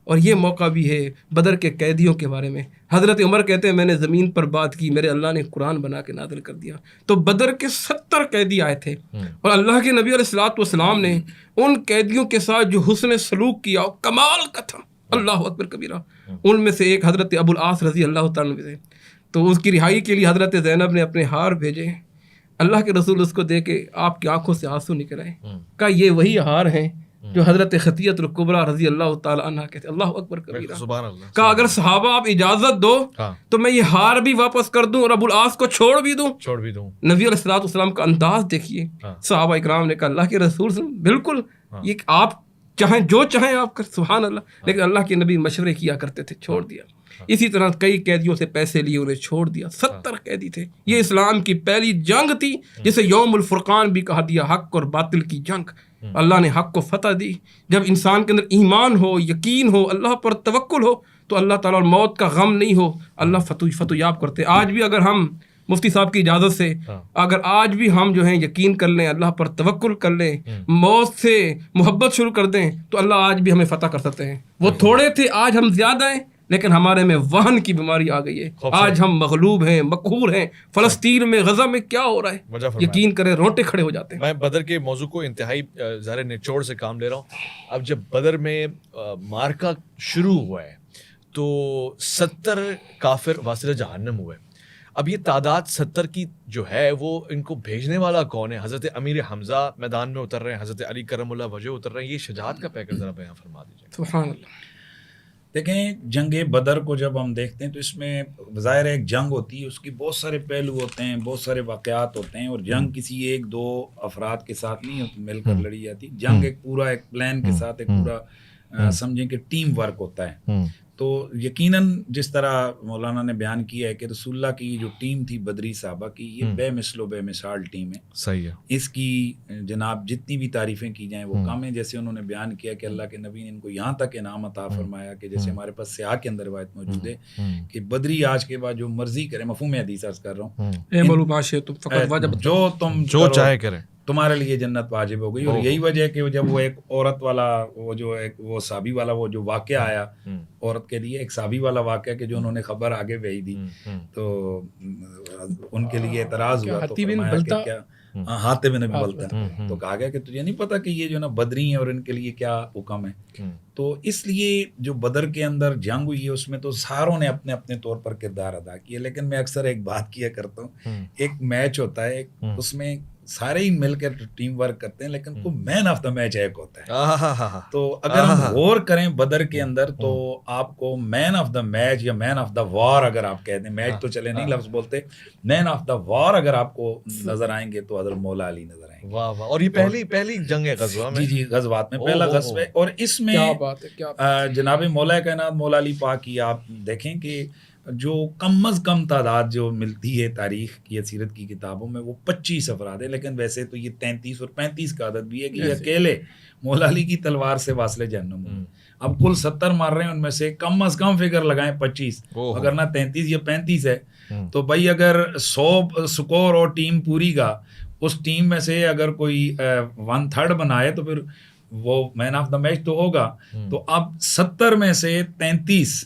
اور یہ موقع بھی ہے بدر کے قیدیوں کے بارے میں، حضرت عمر کہتے ہیں میں نے زمین پر بات کی، میرے اللہ نے قرآن بنا کے نازل کر دیا۔ تو بدر کے 70 قیدی آئے تھے، اور اللہ کے نبی علیہ الصلوۃ والسلام نے ان قیدیوں کے ساتھ جو حسن سلوک کیا کمال کا تھا، اللہ اکبر کبیرہ۔ ان میں سے ایک حضرت ابو العاص رضی اللہ تعالیٰ عنہ تھے، تو اس کی رہائی کے لیے حضرت زینب نے اپنے ہار بھیجے، اللہ کے رسول اس کو دے کے آپ کی آنکھوں سے آنسو نکل آئے، کہا یہ وہی ہار ہیں جو حضرت خطیۃ الکبریٰ رضی اللہ تعالیٰ عنہ کہتے، اللہ اکبر کبیرہ۔ سبحان اللہ۔ کہا اگر صحابہ آپ اجازت دو تو میں یہ ہار بھی واپس کر دوں اور ابو العاص کو چھوڑ بھی دوں۔ نبی علیہ الصلوۃ والسلام کا انداز دیکھیے، صحابہ اکرام نے کہا اللہ کے رسول بالکل، یہ آپ چاہیں جو چاہیں آپ کر، سبحان اللہ، لیکن اللہ کے نبی مشورے کیا کرتے تھے، چھوڑ دیا۔ اسی طرح کئی قیدیوں سے پیسے لیے انہیں چھوڑ دیا، 70 قیدی تھے۔ یہ اسلام کی پہلی جنگ تھی جسے یوم الفرقان بھی کہا دیا، حق اور باطل کی جنگ۔ اللہ نے حق کو فتح دی۔ جب انسان کے اندر ایمان ہو، یقین ہو، اللہ پر توکل ہو تو اللہ تعالیٰ موت کا غم نہیں ہو، اللہ فتح یاب کرتے۔ آج بھی اگر ہم مفتی صاحب کی اجازت سے اگر آج بھی ہم جو ہیں یقین کر لیں، اللہ پر توکل کر لیں، موت سے محبت شروع کر دیں تو اللہ آج بھی ہمیں فتح کر سکتے ہیں۔ وہ تھوڑے تھے، آج ہم زیادہ ہیں، لیکن ہمارے میں وہن کی بیماری آ گئی ہے، آج ہم مغلوب ہیں، مقہور ہیں۔ فلسطین میں، غزہ میں کیا ہو رہا ہے، یقین کریں رونٹے کھڑے ہو جاتے ہیں۔ میں بدر کے موضوع کو انتہائی ظاہر نچوڑ سے کام لے رہا ہوں۔ اب جب بدر میں مارکا شروع ہوا ہے تو 70 کافر واصل جہنم ہوئے۔ اب یہ تعداد 70 کی جو ہے وہ ان کو بھیجنے والا کون ہے؟ حضرت امیر حمزہ میدان میں اتر رہے ہیں، حضرت علی کرم اللہ وجہ اتر رہے ہیں، یہ شجاعت کا پیکر ذرا بیان فرما دیجیے۔ سبحان اللہ۔ دیکھیں جنگ بدر کو جب ہم دیکھتے ہیں تو اس میں ظاہر ایک جنگ ہوتی ہے، اس کی بہت سارے پہلو ہوتے ہیں، بہت سارے واقعات ہوتے ہیں، اور جنگ کسی ایک دو افراد کے ساتھ نہیں مل کر لڑی جاتی، جنگ ایک پورا ایک پلان کے ساتھ ایک پورا سمجھیں کہ ٹیم ورک ہوتا ہے۔ تو یقیناً جس طرح مولانا نے بیان کیا ہے کہ رسول اللہ کی جو ٹیم تھی بدری صحابہ کی، یہ بے مثل و بے مثال ٹیم ہے، صحیح ہے، اس کی جناب جتنی بھی تعریفیں کی جائیں وہ کم ہیں۔ جیسے انہوں نے بیان کیا کہ اللہ کے نبی نے ان کو یہاں تک انعام عطا فرمایا کہ جیسے ہمارے پاس سیاق کے اندر روایت موجود ہے کہ بدری آج کے بعد جو مرضی کرے، مفہوم حدیث عرض کر رہا ہوں، اعملوا ما شئتم فقد وجب، جو تم جو کرو چاہے کریں، تمہارے لیے جنت واجب ہو گئی۔ اور یہی وجہ ہے کہ جب وہ ایک عورت والا وہ جو ایک وہ صحابی والا وہ جو واقعہ آیا عورت کے لیے، ایک صحابی والا واقعہ کہ جو انہوں نے خبر آگے بھیج دی، تو ان کے لیے اعتراض ہوا، تو فرمایا کہ کیا ہاتھ بن ابی بلتہ، تو کہا گیا کہ تجھے نہیں پتا کہ یہ جو نا بدری ہیں اور ان کے لیے کیا حکم ہے۔ تو اس لیے جو بدر کے اندر جنگ ہوئی ہے اس میں تو ساروں نے اپنے اپنے طور پر کردار ادا کیا، لیکن میں اکثر ایک بات کیا کرتا ہوں، ایک میچ ہوتا ہے، اس میں سارے ہی مل کر ٹیم ورک کرتے ہیں، لیکن کو مین آف دا میچ ایک ہوتا ہے۔ تو اگر ہم غور کریں بدر کے اندر تو آپ کو مین آف دا میچ یا مین آف دا وار اگر آپ کہہ دیں، میچ تو چلے نہیں لفظ بولتے، مین آف دا وار اگر آپ کو نظر آئیں گے تو حضرت مولا علی نظر آئیں گے۔ واہ واہ، اور یہ پہلی جنگ ہے غزوہ میں؟ جی غزوات میں پہلا غزوہ ہے، اور اس میں کیا بات ہے، کیا بات ہے۔ جناب مولا کائنات مولا علی پاک کی آپ دیکھیں کہ جو کم از کم تعداد جو ملتی ہے تاریخ کی سیرت کی کتابوں میں وہ 25 افراد ہے، لیکن ویسے تو یہ 33 اور 35 کا عدد بھی ہے کہ یہ اکیلے مولا علی کی تلوار سے واصل جہنم ہوئے۔ اب کل 70 مار رہے ہیں، ان میں سے کم از کم فگر لگائیں 25، اگر نہ 33 یا 35 ہے تو بھائی اگر 100 سکور اور ٹیم پوری کا اس ٹیم میں سے اگر کوئی 1/3 بنائے تو پھر وہ مین آف دا میچ تو ہوگا۔ تو اب 70 میں سے 33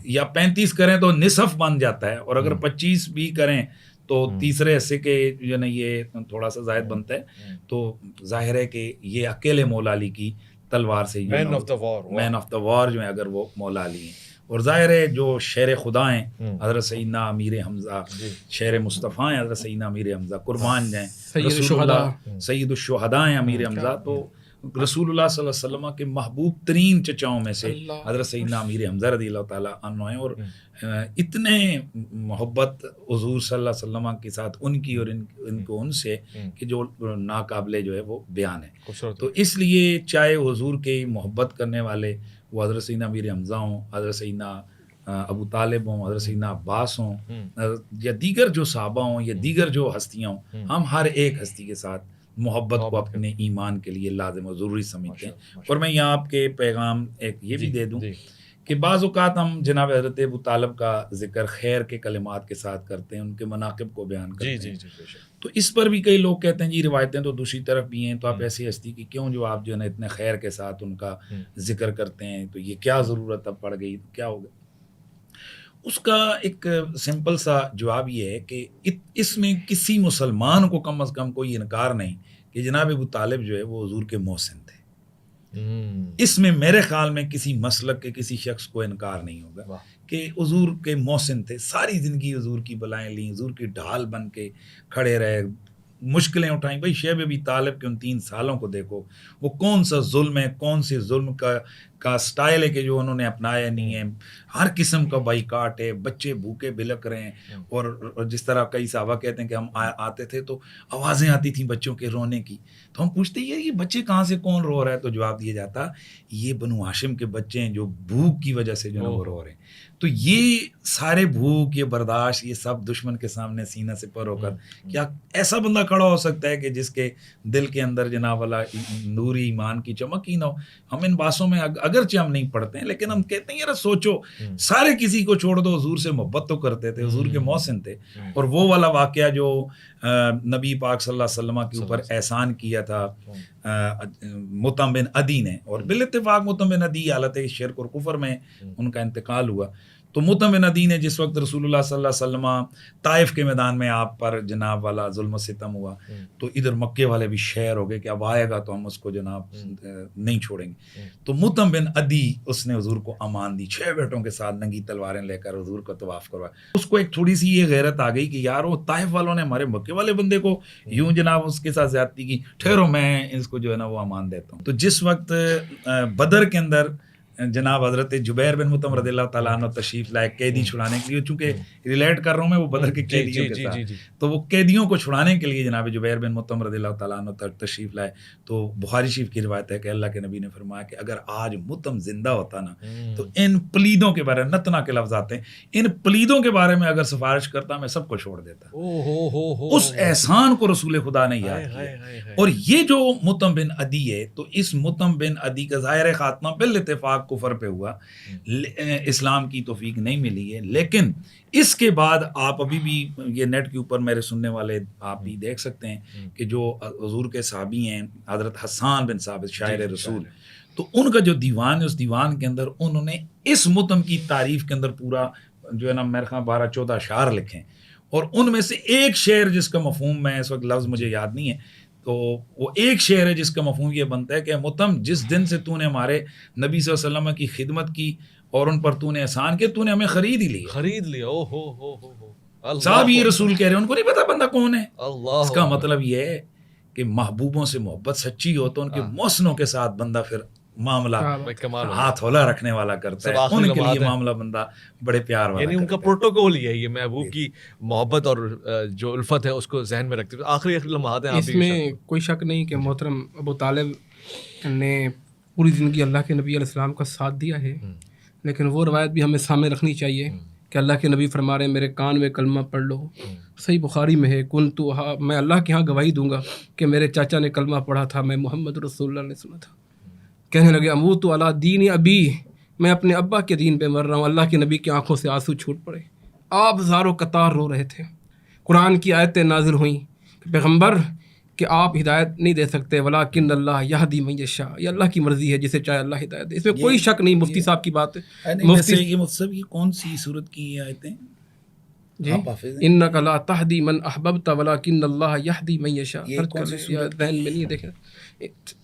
یا 35 کریں تو نصف بن جاتا ہے، اور اگر 25 بھی کریں تو تیسرے حصے کے جو نا یہ تھوڑا سا زائد بنتا ہے۔ تو ظاہر ہے کہ یہ اکیلے مولا علی کی تلوار سے مین of the war, main of the وار جو ہے اگر وہ مولا علی ہیں، اور ظاہر ہے جو شیر خدا ہیں حضرت سیدنا امیر حمزہ، شیر مصطفیٰ ہیں حضرت سیدنا امیر حمزہ، قربان جائیں رسول اللہ سید الشہداء ہیں امیر حمزہ، تو رسول اللہ صلی اللہ علیہ وسلم کے محبوب ترین چچاؤں میں سے حضرت سیدنا امیر حمزہ رضی اللہ تعالیٰ عنہ ہیں، اور اتنے محبت حضور صلی اللہ علیہ وسلم کے ساتھ ان کی اور ان کو ان سے کہ جو ناقابل جو ہے وہ بیان ہے۔ تو اس لیے چاہے حضور کے محبت کرنے والے وہ حضرت سیدنا امیر حمزہ ہوں، حضرت سیدنا ابو طالب ہوں، حضرت سیدنا عباس ہوں، یا دیگر جو صحابہ ہوں یا دیگر جو ہستیاں ہوں، ہم ہر ایک ہستی کے ساتھ محبت کو اپنے ایمان کے لیے لازم و ضروری سمجھتے ہیں۔ اور میں یہاں آپ کے پیغام ایک یہ بھی دے دوں کہ بعض اوقات ہم جناب حضرت ابو طالب کا ذکر خیر کے کلمات کے ساتھ کرتے ہیں، ان کے مناقب کو بیان کرتے ہیں، تو اس پر بھی کئی لوگ کہتے ہیں جی روایتیں تو دوسری طرف بھی ہیں، تو آپ ایسی ہستی کی کیوں جو آپ جو ہے نا اتنے خیر کے ساتھ ان کا ذکر کرتے ہیں، تو یہ کیا ضرورت اب پڑ گئی، کیا ہوگا؟ اس کا ایک سمپل سا جواب یہ ہے کہ اس میں کسی مسلمان کو کم از کم کوئی انکار نہیں کہ جناب ابو طالب جو ہے وہ حضور کے محسن تھے۔ اس میں میرے خیال میں کسی مسلک کے کسی شخص کو انکار نہیں ہوگا کہ حضور کے محسن تھے، ساری زندگی حضور کی بلائیں لیں، حضور کی ڈھال بن کے کھڑے رہے، مشکلیں اٹھائیں۔ بھائی شیب ابی طالب کے ان 3 سالوں کو دیکھو، وہ کون سا ظلم ہے، کون سے ظلم کا سٹائل ہے کہ جو انہوں نے اپنایا نہیں ہے، ہر قسم کا بائیکاٹ ہے، بچے بھوکے بلک رہے ہیں، اور جس طرح کئی صحابہ کہتے ہیں کہ ہم آتے تھے تو آوازیں آتی تھیں بچوں کے رونے کی، تو ہم پوچھتے ہیں یہ بچے کہاں سے، کون رو رہا ہے؟ تو جواب دیا جاتا یہ بنو ہاشم کے بچے ہیں جو بھوک کی وجہ سے جو ہے وہ رو رہے ہیں۔ تو یہ سارے بھوک، یہ برداشت، یہ سب دشمن کے سامنے سینہ سے پر ہو کر کیا ایسا بندہ کھڑا ہو سکتا ہے کہ جس کے دل کے اندر جناب والا نوری ایمان کی چمک ہی نہ ہو؟ ہم ان باتوں میں اگرچہ ہم نہیں پڑھتے ہیں لیکن ہم کہتے ہیں یار سوچو، سارے کسی کو چھوڑ دو، حضور سے محبت تو کرتے تھے، حضور کے محسن تھے، اور وہ والا واقعہ جو نبی پاک صلی اللہ علیہ وسلم کے اوپر احسان کیا تھا مطعم بن عدی نے، اور بالاتفاق مطعم بن عدی حالت شرک اور کفر میں ان کا انتقال ہوا، تو مطعم بن عدی نے جس وقت رسول اللہ صلی اللہ علیہ وسلم طائف کے میدان میں آپ پر جناب والا ظلم و ستم ہوا تو ادھر مکے والے بھی شہر ہو گئے کہ اب آئے گا تو ہم اس کو جناب نہیں چھوڑیں گے. تو مطعم بن عدی اس نے حضور کو امان دی, 6 بیٹوں کے ساتھ ننگی تلواریں لے کر حضور کو طواف کروایا. اس کو ایک تھوڑی سی یہ غیرت آ گئی کہ یار وہ طائف والوں نے ہمارے مکے والے بندے کو یوں جناب اس کے ساتھ زیادتی کی, ٹھہرو میں اس کو جو ہے نا وہ امان دیتا ہوں. تو جس وقت بدر کے اندر جناب حضرت جبیر بن مطعم رضی اللہ تعالیٰ عنہ تشریف لائے قیدی چھڑانے کے لیے, چونکہ ریلیٹ کر رہا ہوں میں وہ بدر کے قیدیوں کے ساتھ, تو وہ قیدیوں کو چھڑانے کے لیے جناب جبیر بن مطعم رضی اللہ تعالیٰ عنہ تشریف لائے. تو بخاری شریف کی روایت ہے کہ اللہ کے نبی نے فرمایا کہ اگر آج مطعم زندہ ہوتا نا تو ان پلیدوں کے بارے میں, نتنا کے لفظ آتے ہیں, ان پلیدوں کے بارے میں اگر سفارش کرتا میں سب کو چھوڑ دیتا. اس احسان کو رسول خدا نے یاد کیا. اور یہ جو مطعم بن عدی ہے, تو اس مطعم بن عدی کا ظاہر خاتمہ بالاتفاق کفر پہ ہوا, اسلام کی توفیق نہیں ملی ہے. لیکن اس کے بعد آپ ابھی بھی یہ نیٹ کے اوپر میرے سننے والے آپ بھی دیکھ سکتے ہیں کہ جو حضور کے صحابی ہیں حضرت حسان بن ثابت شاعر رسول, تو ان کا جو دیوان ہے اس دیوان کے اندر انہوں نے اس مطعم کی تعریف کے اندر پورا جو ہے نا میرے خیال 12-14 اشعار لکھے, اور ان میں سے ایک شعر جس کا مفہوم میں اس وقت لفظ مجھے یاد نہیں ہے, تو وہ ایک شعر ہے جس کا مفہوم یہ بنتا ہے کہ مطعم جس دن سے تو نے ہمارے نبی صلی اللہ علیہ وسلم کی خدمت کی اور ان پر تو نے احسان کیا, تو نے ہمیں خرید ہی لیا. صاحب یہ رسول کہہ رہے ہیں, ان کو نہیں پتا بندہ کون ہے. اس کا مطلب یہ ہے کہ محبوبوں سے محبت سچی ہو تو ان کے محسنوں کے ساتھ بندہ پھر معاملہ ہاتھ ہولا رکھنے والا کرتا ہے, ان کے لیے معاملہ بندہ بڑے پیار والا, یعنی ان کا پروٹوکول ہی ہے یہ محبوب کی محبت اور جو الفت ہے اس کو ذہن میں رکھتے ہوئے. آخری لمحات ہیں, اس میں کوئی شک نہیں کہ محترم ابو طالب نے پوری زندگی اللہ کے نبی علیہ السلام کا ساتھ دیا ہے, لیکن وہ روایت بھی ہمیں سامنے رکھنی چاہیے کہ اللہ کے نبی فرما رہے ہیں میرے کان میں کلمہ پڑھ لو. صحیح بخاری میں ہے, میں اللہ کے ہاں گواہی دوں گا کہ میرے چاچا نے کلمہ پڑھا تھا, میں محمد رسول اللہ نے سنا تھا. کہنے لگے اموت علی دین ابی, میں اپنے ابا کے دین پہ مر رہا ہوں. اللہ کے نبی کی آنکھوں سے آنسو چھوٹ پڑے, آپ زارو قطار رو رہے تھے. قرآن کی آیتیں نازل ہوئیں کہ پیغمبر کہ آپ ہدایت نہیں دے سکتے, ولیکن اللہ یہدی من یشاء, یہ اللہ کی مرضی ہے جسے چاہے اللہ ہدایت دے. اس میں کوئی شک نہیں, مفتی صاحب کی بات ہے. یہ کون سی صورت کی آیتیں جی, انک لا تہدی من احببت ولکن اللہ یہدی من یشاء. ذہن میں نہیں دیکھیں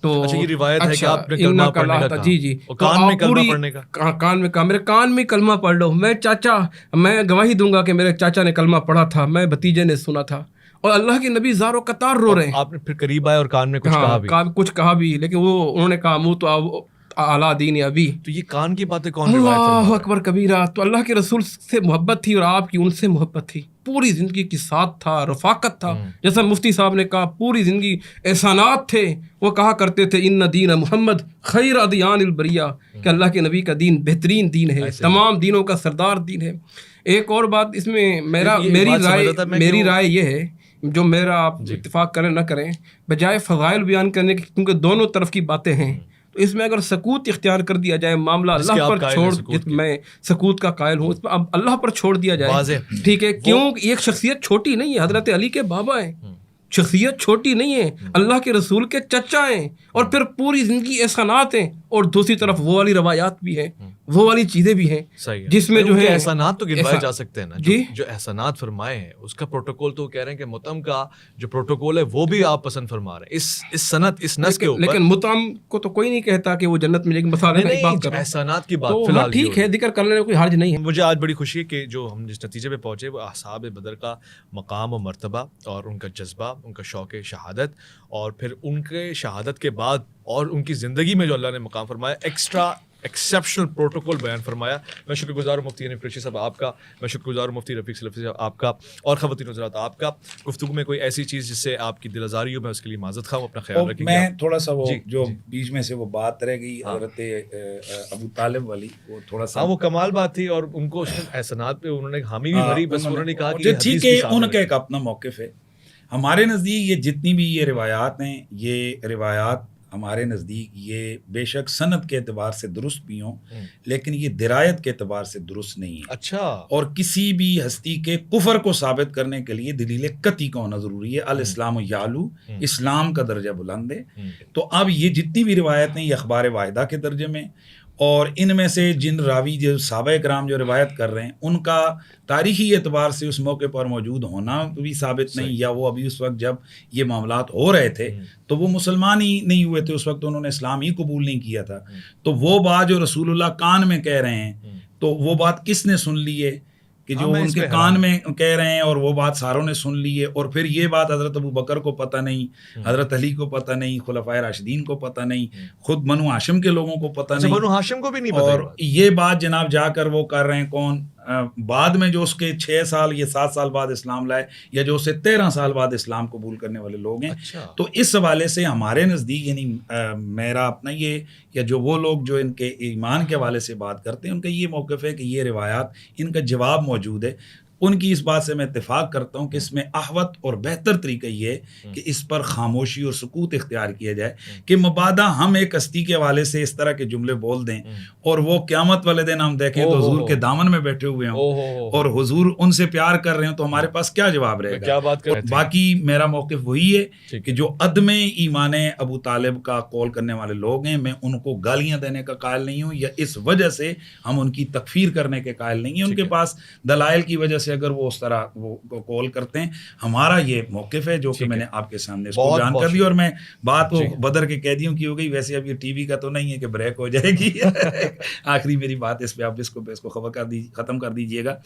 تو یہ روایت ہے کہ آپ نے کلمہ پڑھنے کا کہا. جی کان میں کلمہ پڑھنے کا, کان میں کہا میرے کان میں کلمہ پڑھ لو. میں گواہی دوں گا کہ میرے چاچا نے کلمہ پڑھا تھا, میں بھتیجے نے سنا تھا, اور اللہ کے نبی زارو قطار رو رہے ہیں. آپ نے پھر قریب آئے اور کان میں کچھ کہا بھی, لیکن وہ انہوں نے کہا منہ تو اعلیٰ دین ابھی. تو یہ کان کی باتیں کون اللہ اکبر کبیرہ. تو اللہ کے رسول سے محبت تھی اور آپ کی ان سے محبت تھی, پوری زندگی کی ساتھ تھا, رفاقت تھا. جیسا مفتی صاحب نے کہا پوری زندگی احسانات تھے. وہ کہا کرتے تھے ان دین محمد خیر ادیان البریہ, کہ اللہ کے نبی کا دین بہترین دین ہے, تمام دینوں کا سردار دین ہے. ایک اور بات اس میں میری رائے یہ ہے, جو میرا آپ اتفاق کریں نہ کریں, بجائے فضائل بیان کرنے کی, کیونکہ دونوں طرف کی باتیں ہیں, تو اس میں اگر سکوت اختیار کر دیا جائے, معاملہ اللہ پر چھوڑ, میں سکوت کا قائل ہوں, اس میں اب اللہ پر چھوڑ دیا جائے, ٹھیک ہے. کیوں ایک شخصیت چھوٹی نہیں ہے, حضرت علی کے بابا ہیں, شخصیت چھوٹی نہیں ہے, اللہ کے رسول کے چچا ہیں, اور پھر پوری زندگی احسانات ہیں, اور دوسری طرف وہ والی روایات بھی ہیں, وہ والی چیزیں بھی ہیں جس میں جو ہے احسانات تو گنوائے جا سکتے ہیں نا. جو احسانات فرمائے ہیں اس کا پروٹوکول تو کہہ رہے ہیں کہ مطعم کا جو پروٹوکول ہے وہ بھی آپ پسند فرما رہے ہیں اس سنت اس نس کے اوپر. لیکن مطعم کو تو کوئی نہیں کہتا کہ وہ جنت میں, لیکن مسالے کی بات کر رہے ہیں, احسانات کی بات فی الحال ٹھیک ہے, ذکر کرنے میں کوئی حرج نہیں ہے. مجھے آج بڑی خوشی ہے کہ جو ہم جس نتیجے پہ پہنچے وہ اصحاب بدر کا مقام و مرتبہ اور ان کا جذبہ, ان کا شوق شہادت, اور پھر ان کے شہادت کے بعد اور ان کی زندگی میں جو اللہ نے مقام فرمایا, ایکسٹرا ایکسیپشنل پروٹوکول بیان فرمایا. میں شکر گزار ہوں مفتی قریشی صاحب آپ کا, میں شکر گزار ہوں مفتی رفیق سلفی صاحب آپ کا, اور خواتین حضرات آپ کا. گفتگو میں کوئی ایسی چیز جس سے آپ کی دل آزاری ہو, میں اس کے لیے معذرت خواہ ہوں, اپنا خیال رکھیں. میں تھوڑا سا وہ جو بیچ میں سے وہ بات رہ گئی حضرت ابو طالب والی, وہ تھوڑا سا وہ کمال بات تھی, اور ان کو اس احسانات پہ انہوں نے حامی بھی بھری, بس انہوں نے کہا کہ ٹھیک ہے, ان کا ایک اپنا موقف ہے. ہمارے نزدیک یہ جتنی بھی یہ روایات ہیں, یہ روایات ہمارے نزدیک یہ بے شک سند کے اعتبار سے درست بھی ہوں, لیکن یہ درایت کے اعتبار سے درست نہیں ہے. اچھا. اور کسی بھی ہستی کے کفر کو ثابت کرنے کے لیے دلیل قطعی کا ہونا ضروری ہے. الاسلام یعلو, اسلام کا درجہ بلند ہے. تو اب یہ جتنی بھی روایت ہیں یہ اخبار واحدہ کے درجے میں, اور ان میں سے جن راوی جو صحابہ کرام جو روایت کر رہے ہیں ان کا تاریخی اعتبار سے اس موقع پر موجود ہونا بھی ثابت نہیں، یا وہ ابھی اس وقت جب یہ معاملات ہو رہے تھے تو وہ مسلمان ہی نہیں ہوئے تھے، اس وقت انہوں نے اسلام ہی قبول نہیں کیا تھا. تو وہ بات جو رسول اللہ کان میں کہہ رہے ہیں تو وہ بات کس نے سن لی ہے کہ جو ان کے کان میں کہہ رہے ہیں، اور وہ بات ساروں نے سن لی ہے. اور پھر یہ بات حضرت ابو بکر کو پتہ نہیں، حضرت علی کو پتہ نہیں، خلفائے راشدین کو پتہ نہیں، خود بنو ہاشم کے لوگوں کو پتہ نہیں، بنو ہاشم کو بھی نہیں پتہ. اور یہ بات جناب جا کر وہ کر رہے ہیں کون؟ بعد میں جو اس کے 6 سال یا 7 سال بعد اسلام لائے، یا جو اسے 13 سال بعد اسلام قبول کرنے والے لوگ ہیں. تو اس حوالے سے ہمارے نزدیک یعنی میرا اپنا یہ، یا جو وہ لوگ جو ان کے ایمان کے حوالے سے بات کرتے ہیں ان کا یہ موقف ہے کہ یہ روایات ان کا جواب موجود ہے. ان کی اس بات سے میں اتفاق کرتا ہوں کہ اس میں احوط اور بہتر طریقہ یہ ہے کہ اس پر خاموشی اور سکوت اختیار کیا جائے، کہ مبادا ہم ایک ہستی کے حوالے سے اس طرح کے جملے بول دیں اور وہ قیامت والے دن ہم دیکھیں تو حضور کے دامن میں بیٹھے ہوئے ہوں اور حضور ان سے پیار کر رہے ہوں تو ہمارے پاس کیا جواب رہے گا؟ کیا بات کر رہے ہیں؟ باقی میرا موقف وہی ہے کہ جو عدم ایمان ابو طالب کا قول کرنے والے لوگ ہیں، میں ان کو گالیاں دینے کا قائل نہیں ہوں، یا اس وجہ سے ہم ان کی تکفیر کرنے کے قائل نہیں ہیں. ان کے پاس دلائل کی وجہ سے اگر وہ اس طرح وہ کال کرتے ہیں. ہمارا یہ موقف ہے جو کہ میں نے آپ کے سامنے اس کو بیان کر دیا. اور میں بات وہ بدر کے قیدیوں کی ہو گئی، ویسے اب یہ ٹی وی کا تو نہیں ہے کہ بریک ہو جائے گی. آخری میری بات اس پہ آپ اس کو ختم کر دیجئے گا.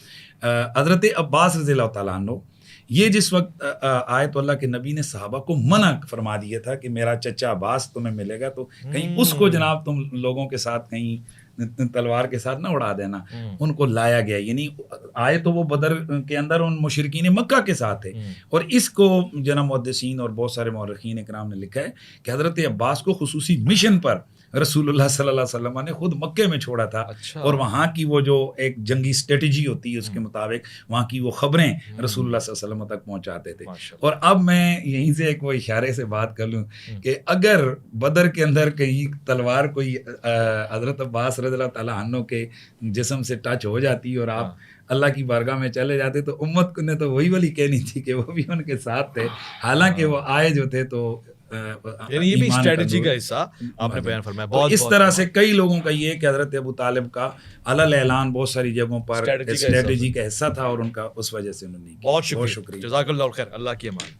حضرت عباس رضی اللہ تعالیٰ عنہ، یہ جس وقت آیت اللہ کے نبی نے صحابہ کو منع فرما دیا تھا کہ میرا چچا عباس تمہیں ملے گا، تو کہیں اس کو جناب تم لوگوں کے ساتھ کہیں تلوار کے ساتھ نہ اڑا دینا. ان کو لایا گیا، یعنی آئے تو وہ بدر کے اندر ان مشرکین مکہ کے ساتھ تھے. اور اس کو جناب محدثین اور بہت سارے مورخین اکرام نے لکھا ہے کہ حضرت عباس کو خصوصی مشن پر رسول اللہ صلی اللہ علیہ وسلم نے خود مکے میں چھوڑا تھا. اور وہاں کی وہ جو ایک جنگی اسٹریٹجی ہوتی ہے اس کے مطابق وہاں کی وہ خبریں رسول اللہ صلی اللہ علیہ وسلم تک پہنچاتے تھے. اور اب میں یہیں سے ایک وہ اشارے سے بات کر لوں کہ اگر بدر کے اندر کہیں تلوار کوئی حضرت عباس رضی اللہ تعالیٰ عنہ کے جسم سے ٹچ ہو جاتی اور آپ اللہ کی بارگاہ میں چلے جاتے تو امت نے تو وہی والی کہنی تھی کہ وہ بھی ان کے ساتھ تھے، حالانکہ وہ آئے جو تھے تو یعنی یہ بھی اسٹریٹجی کا حصہ آپ نے بیان فرمایا. بہت اس طرح سے کئی لوگوں کا یہ کہ حضرت ابو طالب کا علل اعلان بہت ساری جگہوں پر اسٹریٹجی کا حصہ تھا اور ان کا اس وجہ سے انہوں نے. بہت شکریہ، جزاک اللہ خیر، اللہ کی امان.